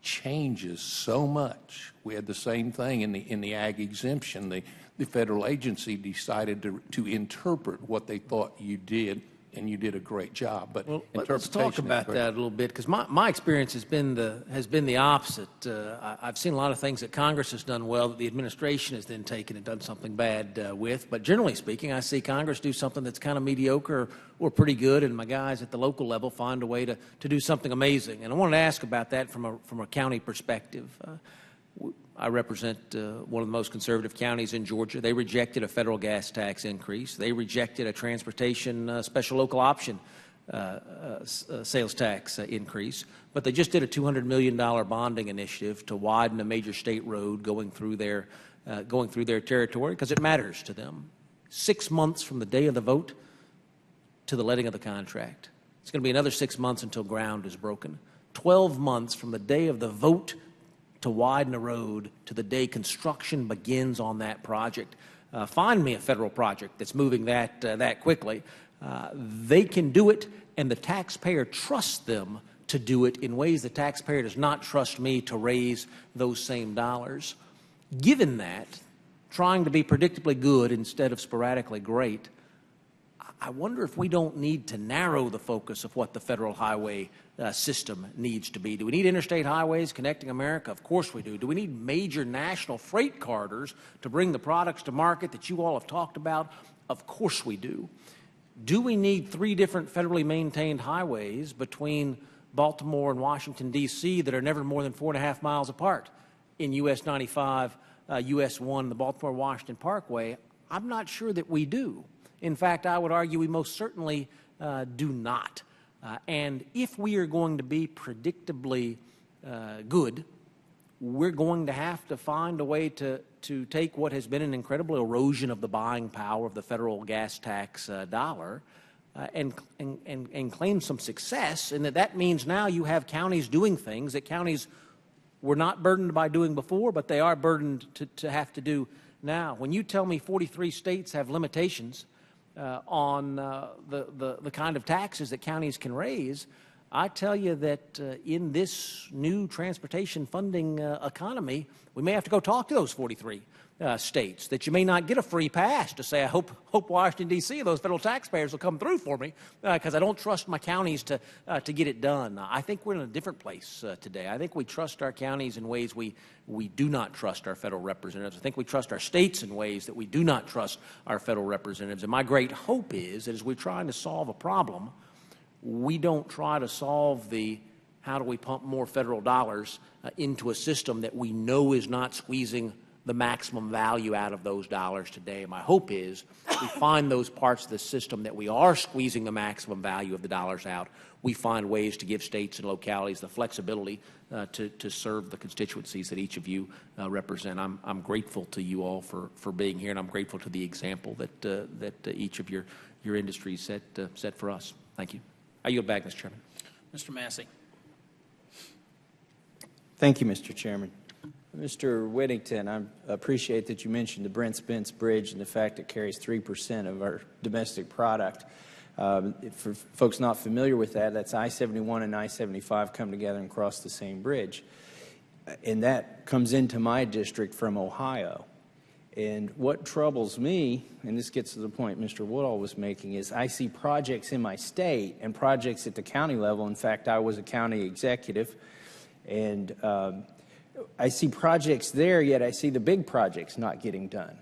changes so much. We had the same thing in the ag exemption. The federal agency decided to interpret what they thought you did, and you did a great job. But let's talk about that a little bit, because my experience has been the opposite. I've seen a lot of things that Congress has done well that the administration has then taken and done something bad with. But generally speaking, I see Congress do something that's kind of mediocre or pretty good, and my guys at the local level find a way to do something amazing. And I wanted to ask about that from a county perspective. I represent one of the most conservative counties in Georgia. They rejected a federal gas tax increase. They rejected a transportation special local option sales tax increase. But they just did a $200 million bonding initiative to widen a major state road going through their territory because it matters to them. 6 months from the day of the vote to the letting of the contract. It's going to be another 6 months until ground is broken. 12 months from the day of the vote to widen a road to the day construction begins on that project. Find me a federal project that's moving that quickly. They can do it, and the taxpayer trusts them to do it in ways the taxpayer does not trust me to raise those same dollars. Given that, trying to be predictably good instead of sporadically great, I wonder if we don't need to narrow the focus of what the federal highway system needs to be. Do we need interstate highways connecting America? Of course we do. Do we need major national freight corridors to bring the products to market that you all have talked about? Of course we do. Do we need 3 different federally maintained highways between Baltimore and Washington, D.C. that are never more than 4.5 miles apart in US 95, US 1, the Baltimore-Washington Parkway? I'm not sure that we do. In fact, I would argue we most certainly do not. And if we are going to be predictably good, we're going to have to find a way to take what has been an incredible erosion of the buying power of the federal gas tax dollar and claim some success, and that means now you have counties doing things that counties were not burdened by doing before, but they are burdened to have to do now. When you tell me 43 states have limitations on the kind of taxes that counties can raise, I tell you that in this new transportation funding economy, we may have to go talk to those 43 states, that you may not get a free pass to say, I hope Washington, D.C., those federal taxpayers will come through for me because I don't trust my counties to get it done. I think we're in a different place today. I think we trust our counties in ways we do not trust our federal representatives. I think we trust our states in ways that we do not trust our federal representatives. And my great hope is that as we're trying to solve a problem, we don't try to solve the how do we pump more federal dollars into a system that we know is not squeezing the maximum value out of those dollars today. My hope is we find those parts of the system that we are squeezing the maximum value of the dollars out. We find ways to give states and localities the flexibility to serve the constituencies that each of you represent. I'm grateful to you all for being here, and I'm grateful to the example that each of your industries set for us. Thank you. I yield back, Mr. Chairman. Mr. Massey. Thank you, Mr. Chairman. Mr. Whittington, I appreciate that you mentioned the Brent Spence Bridge and the fact it carries 3% of our domestic product. For folks not familiar with that, that's I-71 and I-75 come together and cross the same bridge. And that comes into my district from Ohio. And what troubles me, and this gets to the point Mr. Woodall was making, is I see projects in my state and projects at the county level. In fact, I was a county executive, and I see projects there, yet I see the big projects not getting done.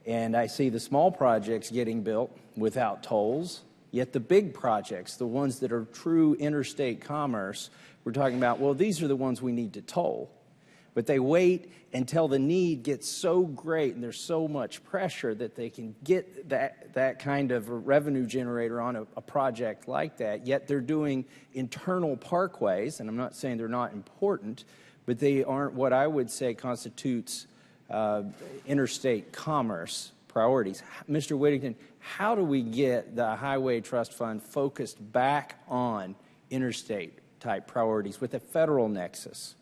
And I see the small projects getting built without tolls, yet the big projects, the ones that are true interstate commerce, we're talking about, well, these are the ones we need to toll. But they wait until the need gets so great and there's so much pressure that they can get that kind of a revenue generator on a project like that, yet they're doing internal parkways, and I'm not saying they're not important, but they aren't what I would say constitutes interstate commerce priorities. Mr. Whittington, how do we get the Highway Trust Fund focused back on interstate-type priorities with a federal nexus?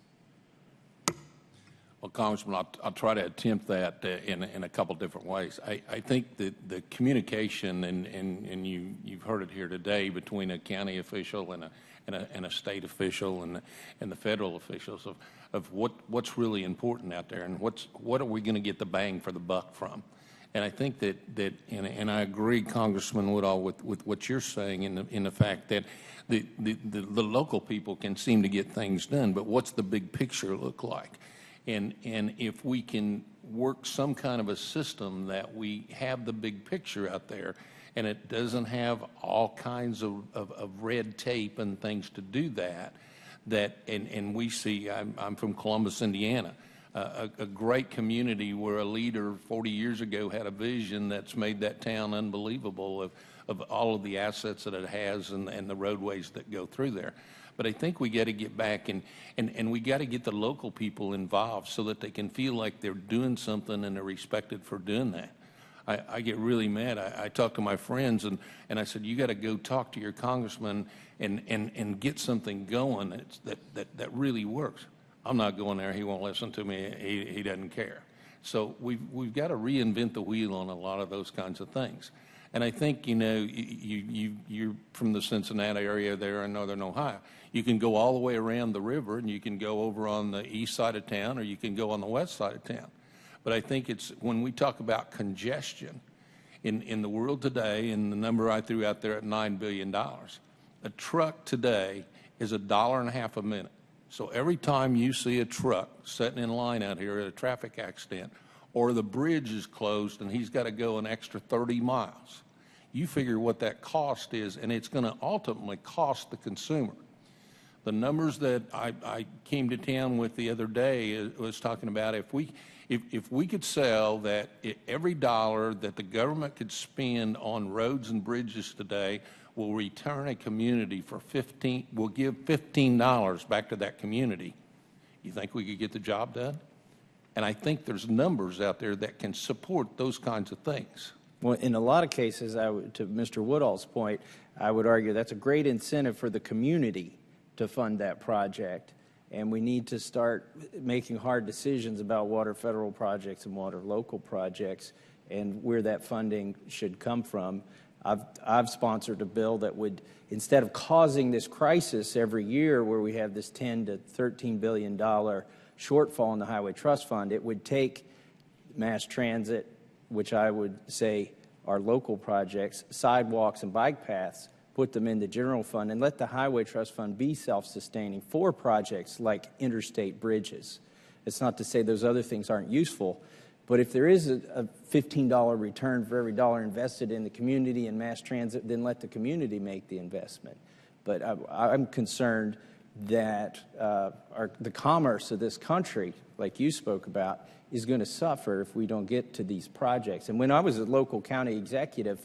Well, Congressman, I'll try to attempt that in a couple different ways. I think that the communication, and you've heard it here today, between a county official and a state official and the federal officials of what's really important out there, and what are we going to get the bang for the buck from. And I think that and I agree, Congressman Woodall, with what you're saying in the fact that the local people can seem to get things done, but what's the big picture look like? And if we can work some kind of a system that we have the big picture out there, and it doesn't have all kinds of red tape and things to do and we see, I'm from Columbus, Indiana, a great community where a leader 40 years ago had a vision that's made that town unbelievable of all of the assets that it has and the roadways that go through there. But I think we got to get back and we got to get the local people involved so that they can feel like they're doing something and they're respected for doing that. I get really mad. I talk to my friends and I said, you got to go talk to your congressman and get something going that really works. I'm not going there. He won't listen to me. He doesn't care. So we've got to reinvent the wheel on a lot of those kinds of things. And I think, you're from the Cincinnati area there in northern Ohio. You can go all the way around the river, and you can go over on the east side of town, or you can go on the west side of town. But I think it's when we talk about congestion in the world today, and the number I threw out there at $9 billion, a truck today is $1.50 a minute. So every time you see a truck sitting in line out here at a traffic accident, or the bridge is closed and he's got to go an extra 30 miles, you figure what that cost is, and it's going to ultimately cost the consumer. The numbers that I came to town with the other day was talking about if we could sell that every dollar that the government could spend on roads and bridges today will return a community for will give $15 back to that community, you think we could get the job done? And I think there's numbers out there that can support those kinds of things. Well, in a lot of cases, to Mr. Woodall's point, I would argue that's a great incentive for the community to fund that project. And we need to start making hard decisions about what are federal projects and what are local projects and where that funding should come from. I've sponsored a bill that would, instead of causing this crisis every year where we have this $10 to $13 billion shortfall in the Highway Trust Fund, it would take mass transit, which I would say are local projects, sidewalks and bike paths, put them in the general fund, and let the Highway Trust Fund be self-sustaining for projects like interstate bridges. It's not to say those other things aren't useful, but if there is a $15 return for every dollar invested in the community and mass transit, then let the community make the investment. But I'm concerned that the commerce of this country, like you spoke about, is going to suffer if we don't get to these projects. And when I was a local county executive,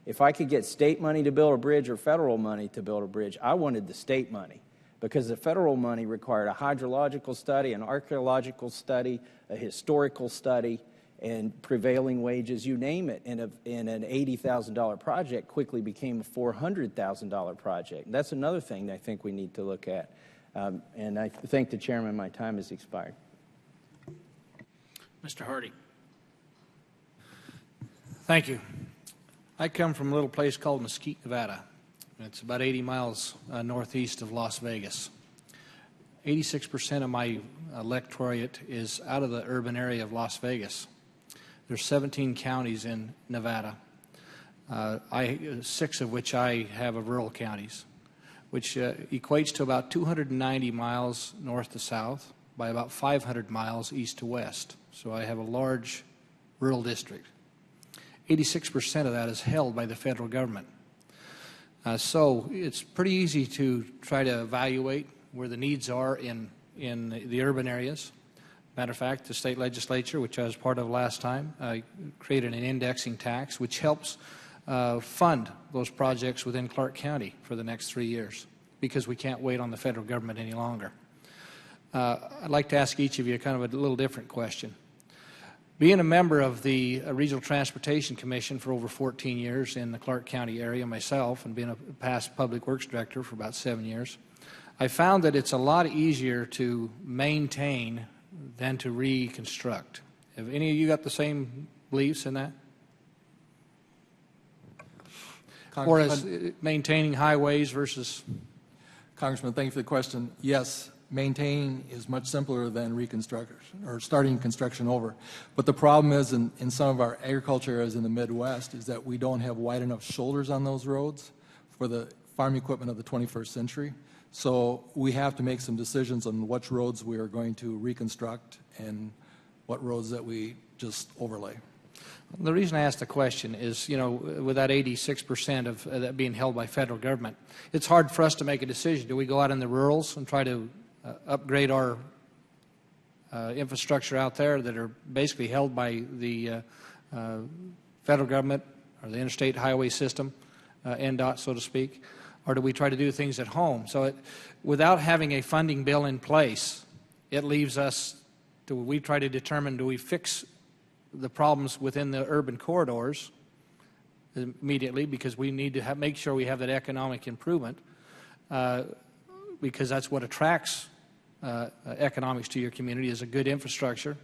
if I could get state money to build a bridge or federal money to build a bridge, I wanted the state money, because the federal money required a hydrological study, an archaeological study, a historical study, and prevailing wages, you name it, and an $80,000 project quickly became a $400,000 project. And that's another thing that I think we need to look at. And I thank the chairman. My time has expired. Mr. Hardy. Thank you. I come from a little place called Mesquite, Nevada. It's about 80 miles northeast of Las Vegas. 86% of my electorate is out of the urban area of Las Vegas. There's 17 counties in Nevada, 6 of which I have of rural counties, which equates to about 290 miles north to south by about 500 miles east to west. So I have a large rural district. 86% of that is held by the federal government. So it's pretty easy to try to evaluate where the needs are in the urban areas. Matter of fact, the state legislature, which I was part of last time, created an indexing tax which helps fund those projects within Clark County for the next 3 years, because we can't wait on the federal government any longer. I'd like to ask each of you kind of a little different question. Being a member of the Regional Transportation Commission for over 14 years in the Clark County area myself, and being a past Public Works Director for about 7 years, I found that it's a lot easier to maintain than to reconstruct. Have any of you got the same beliefs in that? Or as maintaining highways versus... Congressman, thank you for the question. Yes, maintaining is much simpler than reconstruction or starting construction over. But the problem is in some of our agriculture areas in the Midwest is that we don't have wide enough shoulders on those roads for the farm equipment of the 21st century. So we have to make some decisions on which roads we are going to reconstruct and what roads that we just overlay. The reason I asked the question is, you know, with that 86% of that being held by federal government, it's hard for us to make a decision. Do we go out in the rurals and try to upgrade our infrastructure out there that are basically held by the federal government or the interstate highway system, NDOT, so to speak? Or do we try to do things at home? So without having a funding bill in place, it leaves us, we try to determine, do we fix the problems within the urban corridors immediately, because we need to make sure we have that economic improvement, because that's what attracts economics to your community, is a good infrastructure?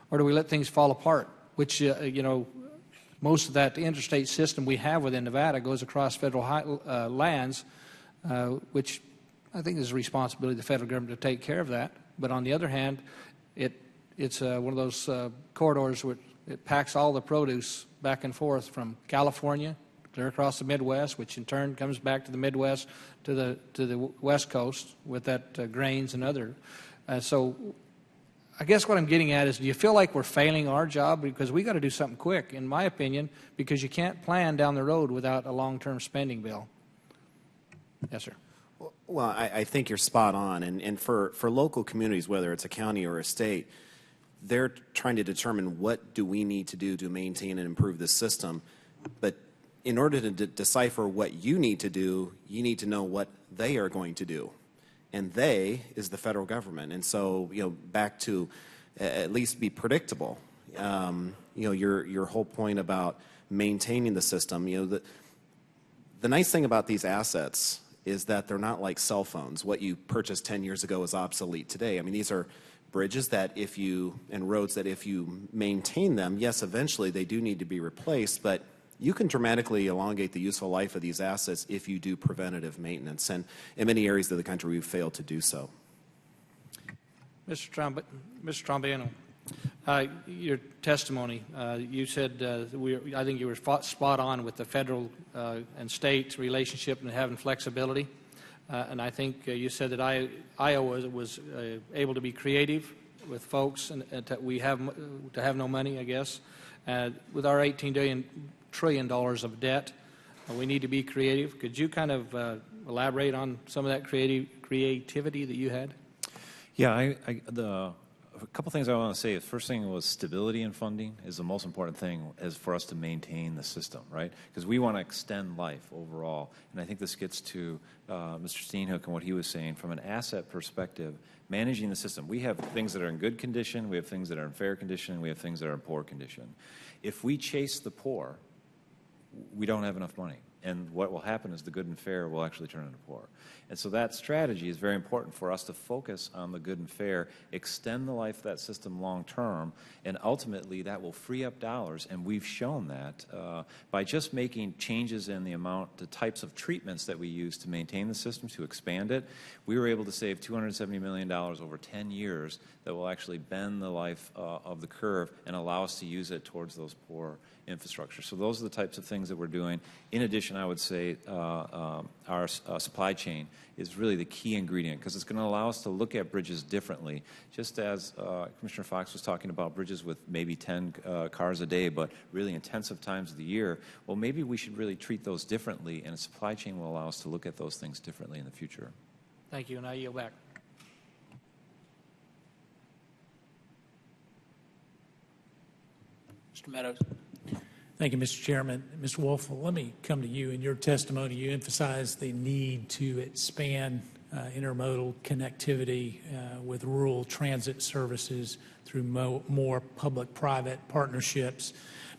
Or do we let things fall apart, which, you know, most of that interstate system we have within Nevada goes across federal lands, which I think is a responsibility of the federal government to take care of that. But on the other hand, it's one of those corridors where it packs all the produce back and forth from California clear across the Midwest, which in turn comes back to the Midwest to the West Coast with that grains and other. So I guess what I'm getting at is, do you feel like we're failing our job? Because we got to do something quick, in my opinion, because you can't plan down the road without a long-term spending bill. Yes, sir. Well, I think you're spot on. And for local communities, whether it's a county or a state, they're trying to determine what do we need to do to maintain and improve the system. But in order to decipher what you need to do, you need to know what they are going to do. And they is the federal government. And so, you know, back to at least be predictable. You know, your whole point about maintaining the system, you know, the nice thing about these assets is that they're not like cell phones. What you purchased 10 years ago is obsolete today. I mean, these are bridges that and roads that if you maintain them, yes, eventually they do need to be replaced, but you can dramatically elongate the useful life of these assets if you do preventative maintenance. And in many areas of the country, we've failed to do so. Mr. Trombino, your testimony, you said, I think you were spot on with the federal and state relationship and having flexibility. And I think you said that Iowa was able to be creative with folks, and we have to have no money, I guess. With our $18 trillion of debt, we need to be creative. Could you kind of elaborate on some of that creativity that you had? Yeah, a couple things I want to say. The first thing was stability in funding is the most important thing as for us to maintain the system, right? Because we want to extend life overall. And I think this gets to Mr. Steenhoek and what he was saying from an asset perspective, managing the system. We have things that are in good condition, we have things that are in fair condition, we have things that are in poor condition. If we chase the poor, we don't have enough money. And what will happen is the good and fair will actually turn into poor. And so that strategy is very important for us to focus on the good and fair, extend the life of that system long term, and ultimately that will free up dollars. And we've shown that by just making changes in the types of treatments that we use to maintain the system, to expand it, we were able to save $270 million over 10 years that will actually bend the life of the curve and allow us to use it towards those poor infrastructure. So those are the types of things that we're doing. In addition, I would say our supply chain is really the key ingredient because it's going to allow us to look at bridges differently. Just as Commissioner Fox was talking about bridges with maybe 10 cars a day, but really intensive times of the year, well, maybe we should really treat those differently, and a supply chain will allow us to look at those things differently in the future. Thank you, and I yield back. Mr. Meadows. Thank you, Mr. Chairman. Mr. Wolf, let me come to you. In your testimony, you emphasized the need to expand intermodal connectivity with rural transit services through more public-private partnerships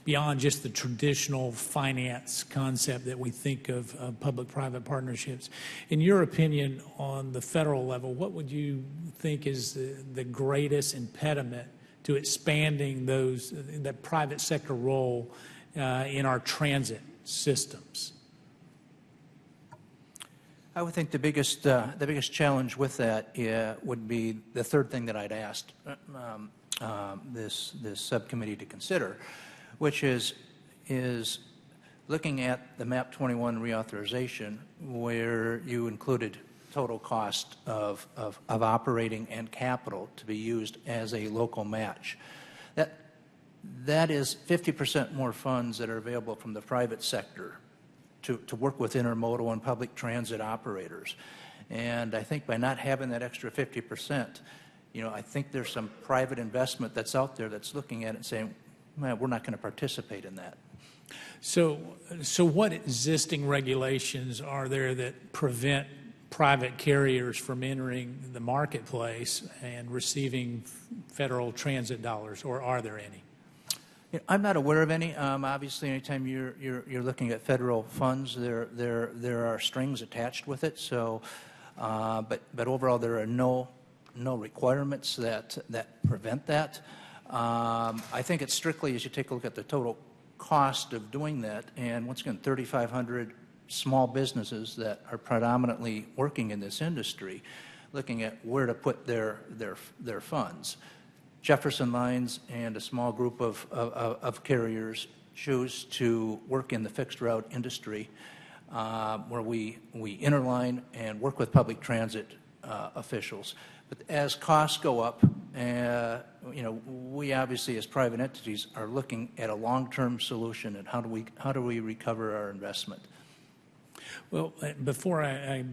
beyond just the traditional finance concept that we think of public-private partnerships. In your opinion, on the federal level, what would you think is the greatest impediment to expanding that private sector role in our transit systems? I would think the biggest challenge with that would be the third thing that I'd asked this subcommittee to consider, which is looking at the MAP 21 reauthorization, where you included total cost of operating and capital to be used as a local match. That is 50% more funds that are available from the private sector to work with intermodal and public transit operators. And I think by not having that extra 50%, I think there's some private investment that's out there that's looking at it and saying, man, we're not going to participate in that. So what existing regulations are there that prevent private carriers from entering the marketplace and receiving federal transit dollars, or are there any? I'm not aware of any. Obviously, anytime you're looking at federal funds, there are strings attached with it. So, but overall, there are no requirements that prevent that. I think it's strictly as you take a look at the total cost of doing that, and once again, 3,500 small businesses that are predominantly working in this industry, looking at where to put their funds. Jefferson Lines and a small group of carriers choose to work in the fixed route industry, where we interline and work with public transit officials. But as costs go up, we obviously as private entities are looking at a long-term solution and how do we recover our investment. Well, before I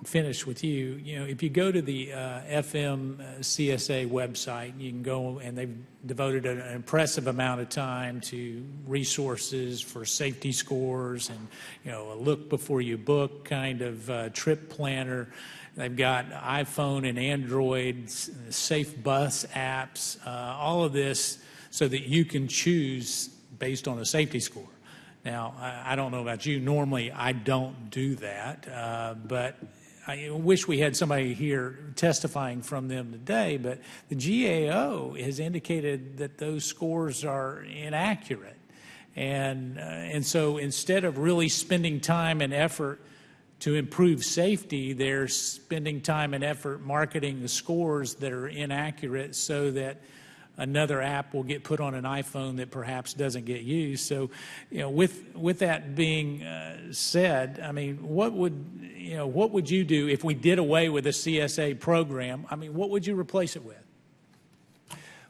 finish with you, if you go to the FMCSA website, you can go, and they've devoted an impressive amount of time to resources for safety scores and, a look before you book kind of trip planner. They've got iPhone and Android safe bus apps, all of this so that you can choose based on a safety score. Now, I don't know about you. Normally, I don't do that, but I wish we had somebody here testifying from them today. But the GAO has indicated that those scores are inaccurate. And so instead of really spending time and effort to improve safety, they're spending time and effort marketing the scores that are inaccurate so that another app will get put on an iPhone that perhaps doesn't get used. So, with that being said, I mean, what would you do if we did away with the CSA program? I mean, what would you replace it with?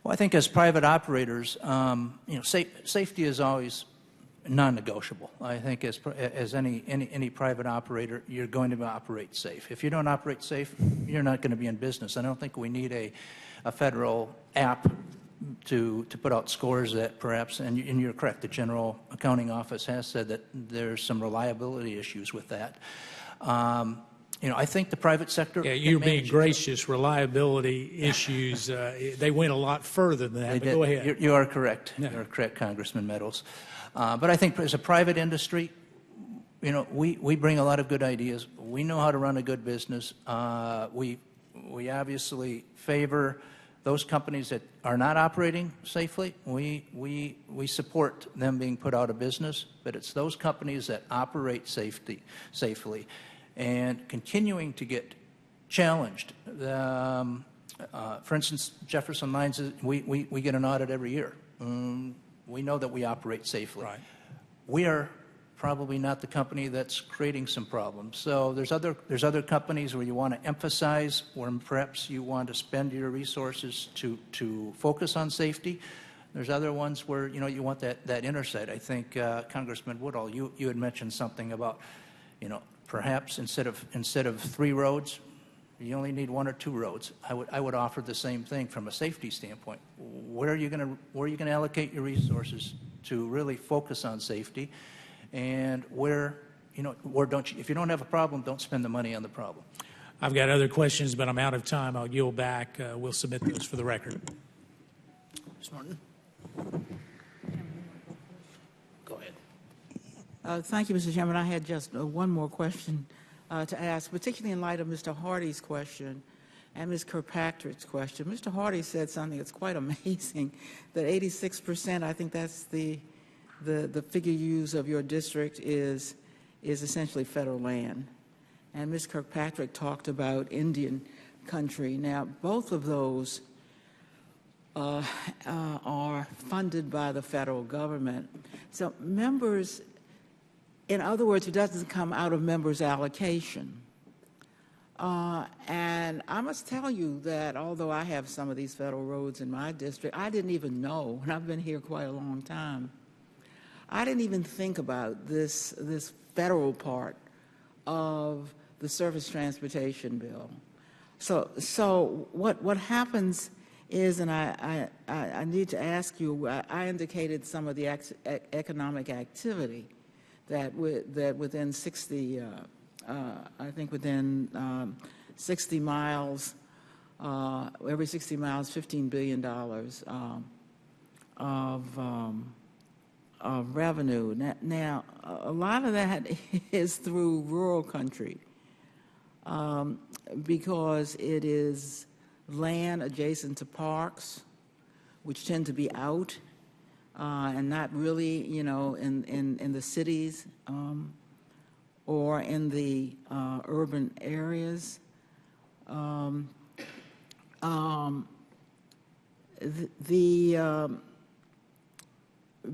Well, I think as private operators, safety is always non-negotiable. I think as any private operator, you're going to operate safe. If you don't operate safe, you're not going to be in business. I don't think we need a federal app to put out scores that perhaps, and you're correct, the General Accounting Office has said that there's some reliability issues with that. I think the private sector. Yeah, you're being gracious. Reliability issues, they went a lot further than that. But go ahead. You are correct. You are correct, Congressman Meadows. But I think as a private industry, we bring a lot of good ideas. We know how to run a good business. We obviously favor those companies that are not operating safely. We support them being put out of business, but it's those companies that operate safely and continuing to get challenged. For instance, Jefferson Lines, we get an audit every year. We know that we operate safely. Right. We are probably not the company that's creating some problems. So there's other companies where you want to emphasize, where perhaps you want to spend your resources to focus on safety. There's other ones where you want that insight. I think Congressman Woodall, you had mentioned something about perhaps instead of 3 roads, you only need 1 or 2 roads. I would offer the same thing from a safety standpoint. Where are you going to allocate your resources to really focus on safety, and where don't you? If you don't have a problem, don't spend the money on the problem. I've got other questions, but I'm out of time. I'll yield back. We'll submit those for the record. Ms. Norton. Go ahead. Thank you, Mr. Chairman. I had just one more question to ask, particularly in light of Mr. Hardy's question and Ms. Kirkpatrick's question. Mr. Hardy said something that's quite amazing, that 86%, I think that's the figure you use of your district is essentially federal land. And Ms. Kirkpatrick talked about Indian country. Now, both of those are funded by the federal government. So members, in other words, it doesn't come out of members' allocation. And I must tell you that although I have some of these federal roads in my district, I didn't even know, and I've been here quite a long time, I didn't even think about this federal part of the Surface Transportation Bill. So what happens is, and I need to ask you, I indicated some of the economic activity that within 60, I think within 60 miles, every 60 miles, $15 billion of revenue. Now, a lot of that is through rural country because it is land adjacent to parks, which tend to be out and not really, in the cities or in the urban areas.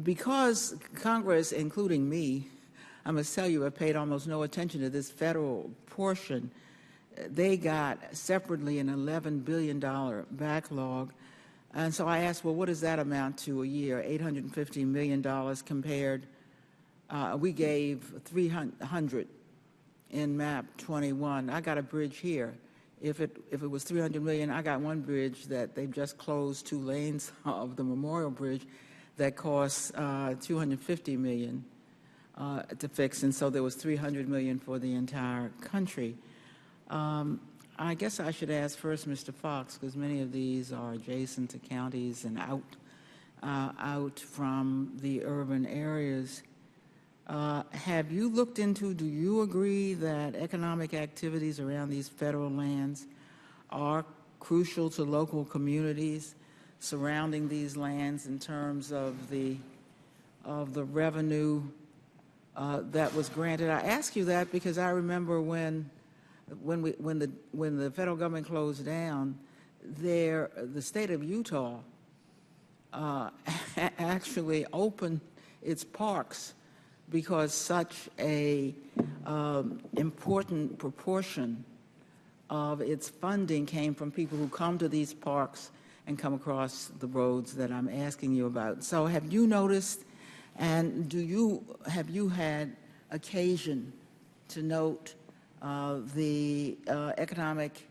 Because Congress, including me, I must tell you, have paid almost no attention to this federal portion. They got separately an $11 billion backlog. And so I asked, well, what does that amount to a year? $850 million compared. We gave $300 in MAP 21. I got a bridge here. If it was $300 million, I got one bridge that they've just closed 2 lanes of, the Memorial Bridge, that costs $250 million to fix, and so there was $300 million for the entire country. I guess I should ask first Mr. Fox, because many of these are adjacent to counties and out from the urban areas. Have you looked into, do you agree that economic activities around these federal lands are crucial to local communities surrounding these lands in terms of the revenue that was granted? I ask you that because I remember when the federal government closed down, the state of Utah actually opened its parks because such a important proportion of its funding came from people who come to these parks and come across the roads that I'm asking you about. So have you noticed And have you had occasion to note the economic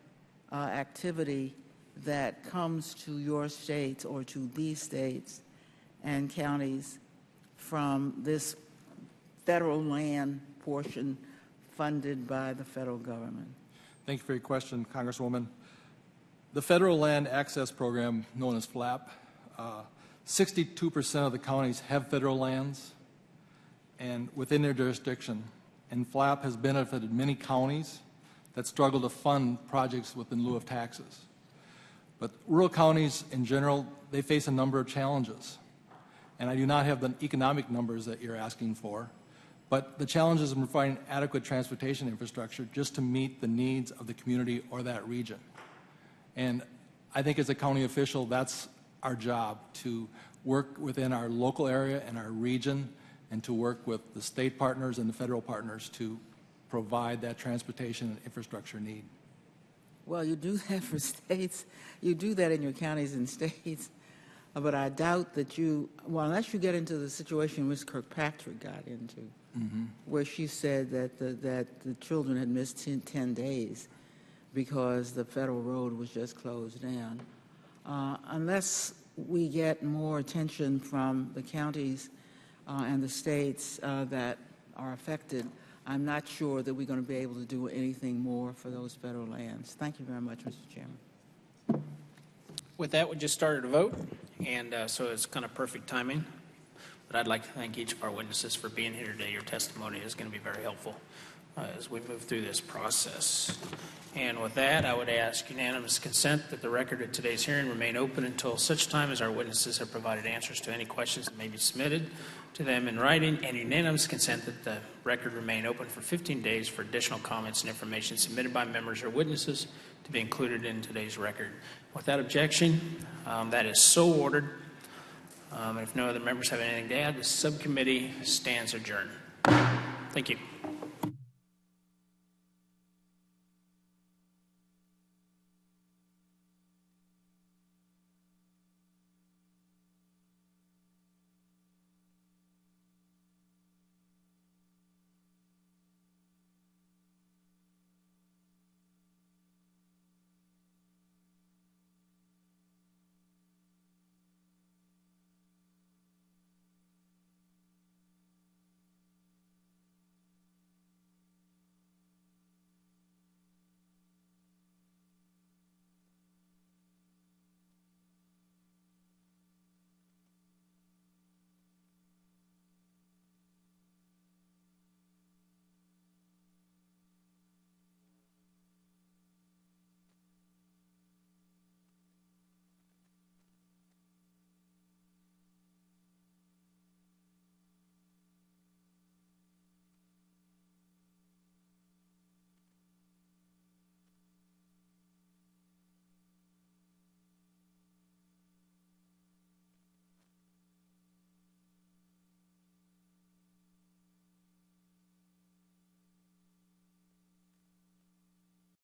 activity that comes to your states or to these states and counties from this federal land portion funded by the federal government? Thank you for your question, Congresswoman. The Federal Land Access Program, known as FLAP, 62% of the counties have federal lands and within their jurisdiction, and FLAP has benefited many counties that struggle to fund projects within lieu of taxes. But rural counties in general, they face a number of challenges, and I do not have the economic numbers that you're asking for, but the challenges in providing adequate transportation infrastructure just to meet the needs of the community or that region. And I think as a county official, that's our job, to work within our local area and our region and to work with the state partners and the federal partners to provide that transportation and infrastructure need. Well, you do that for states. You do that in your counties and states. But I doubt that unless you get into the situation Ms. Kirkpatrick got into, where she said that the children had missed 10 days because the federal road was just closed down. Unless we get more attention from the counties and the states that are affected, I'm not sure that we're going to be able to do anything more for those federal lands. Thank you very much, Mr. Chairman. With that, we just started a vote, and so it's kind of perfect timing. But I'd like to thank each of our witnesses for being here today. Your testimony is going to be very helpful as we move through this process. And with that, I would ask unanimous consent that the record of today's hearing remain open until such time as our witnesses have provided answers to any questions that may be submitted to them in writing, and unanimous consent that the record remain open for 15 days for additional comments and information submitted by members or witnesses to be included in today's record. Without objection, that is so ordered. If no other members have anything to add, the subcommittee stands adjourned. Thank you.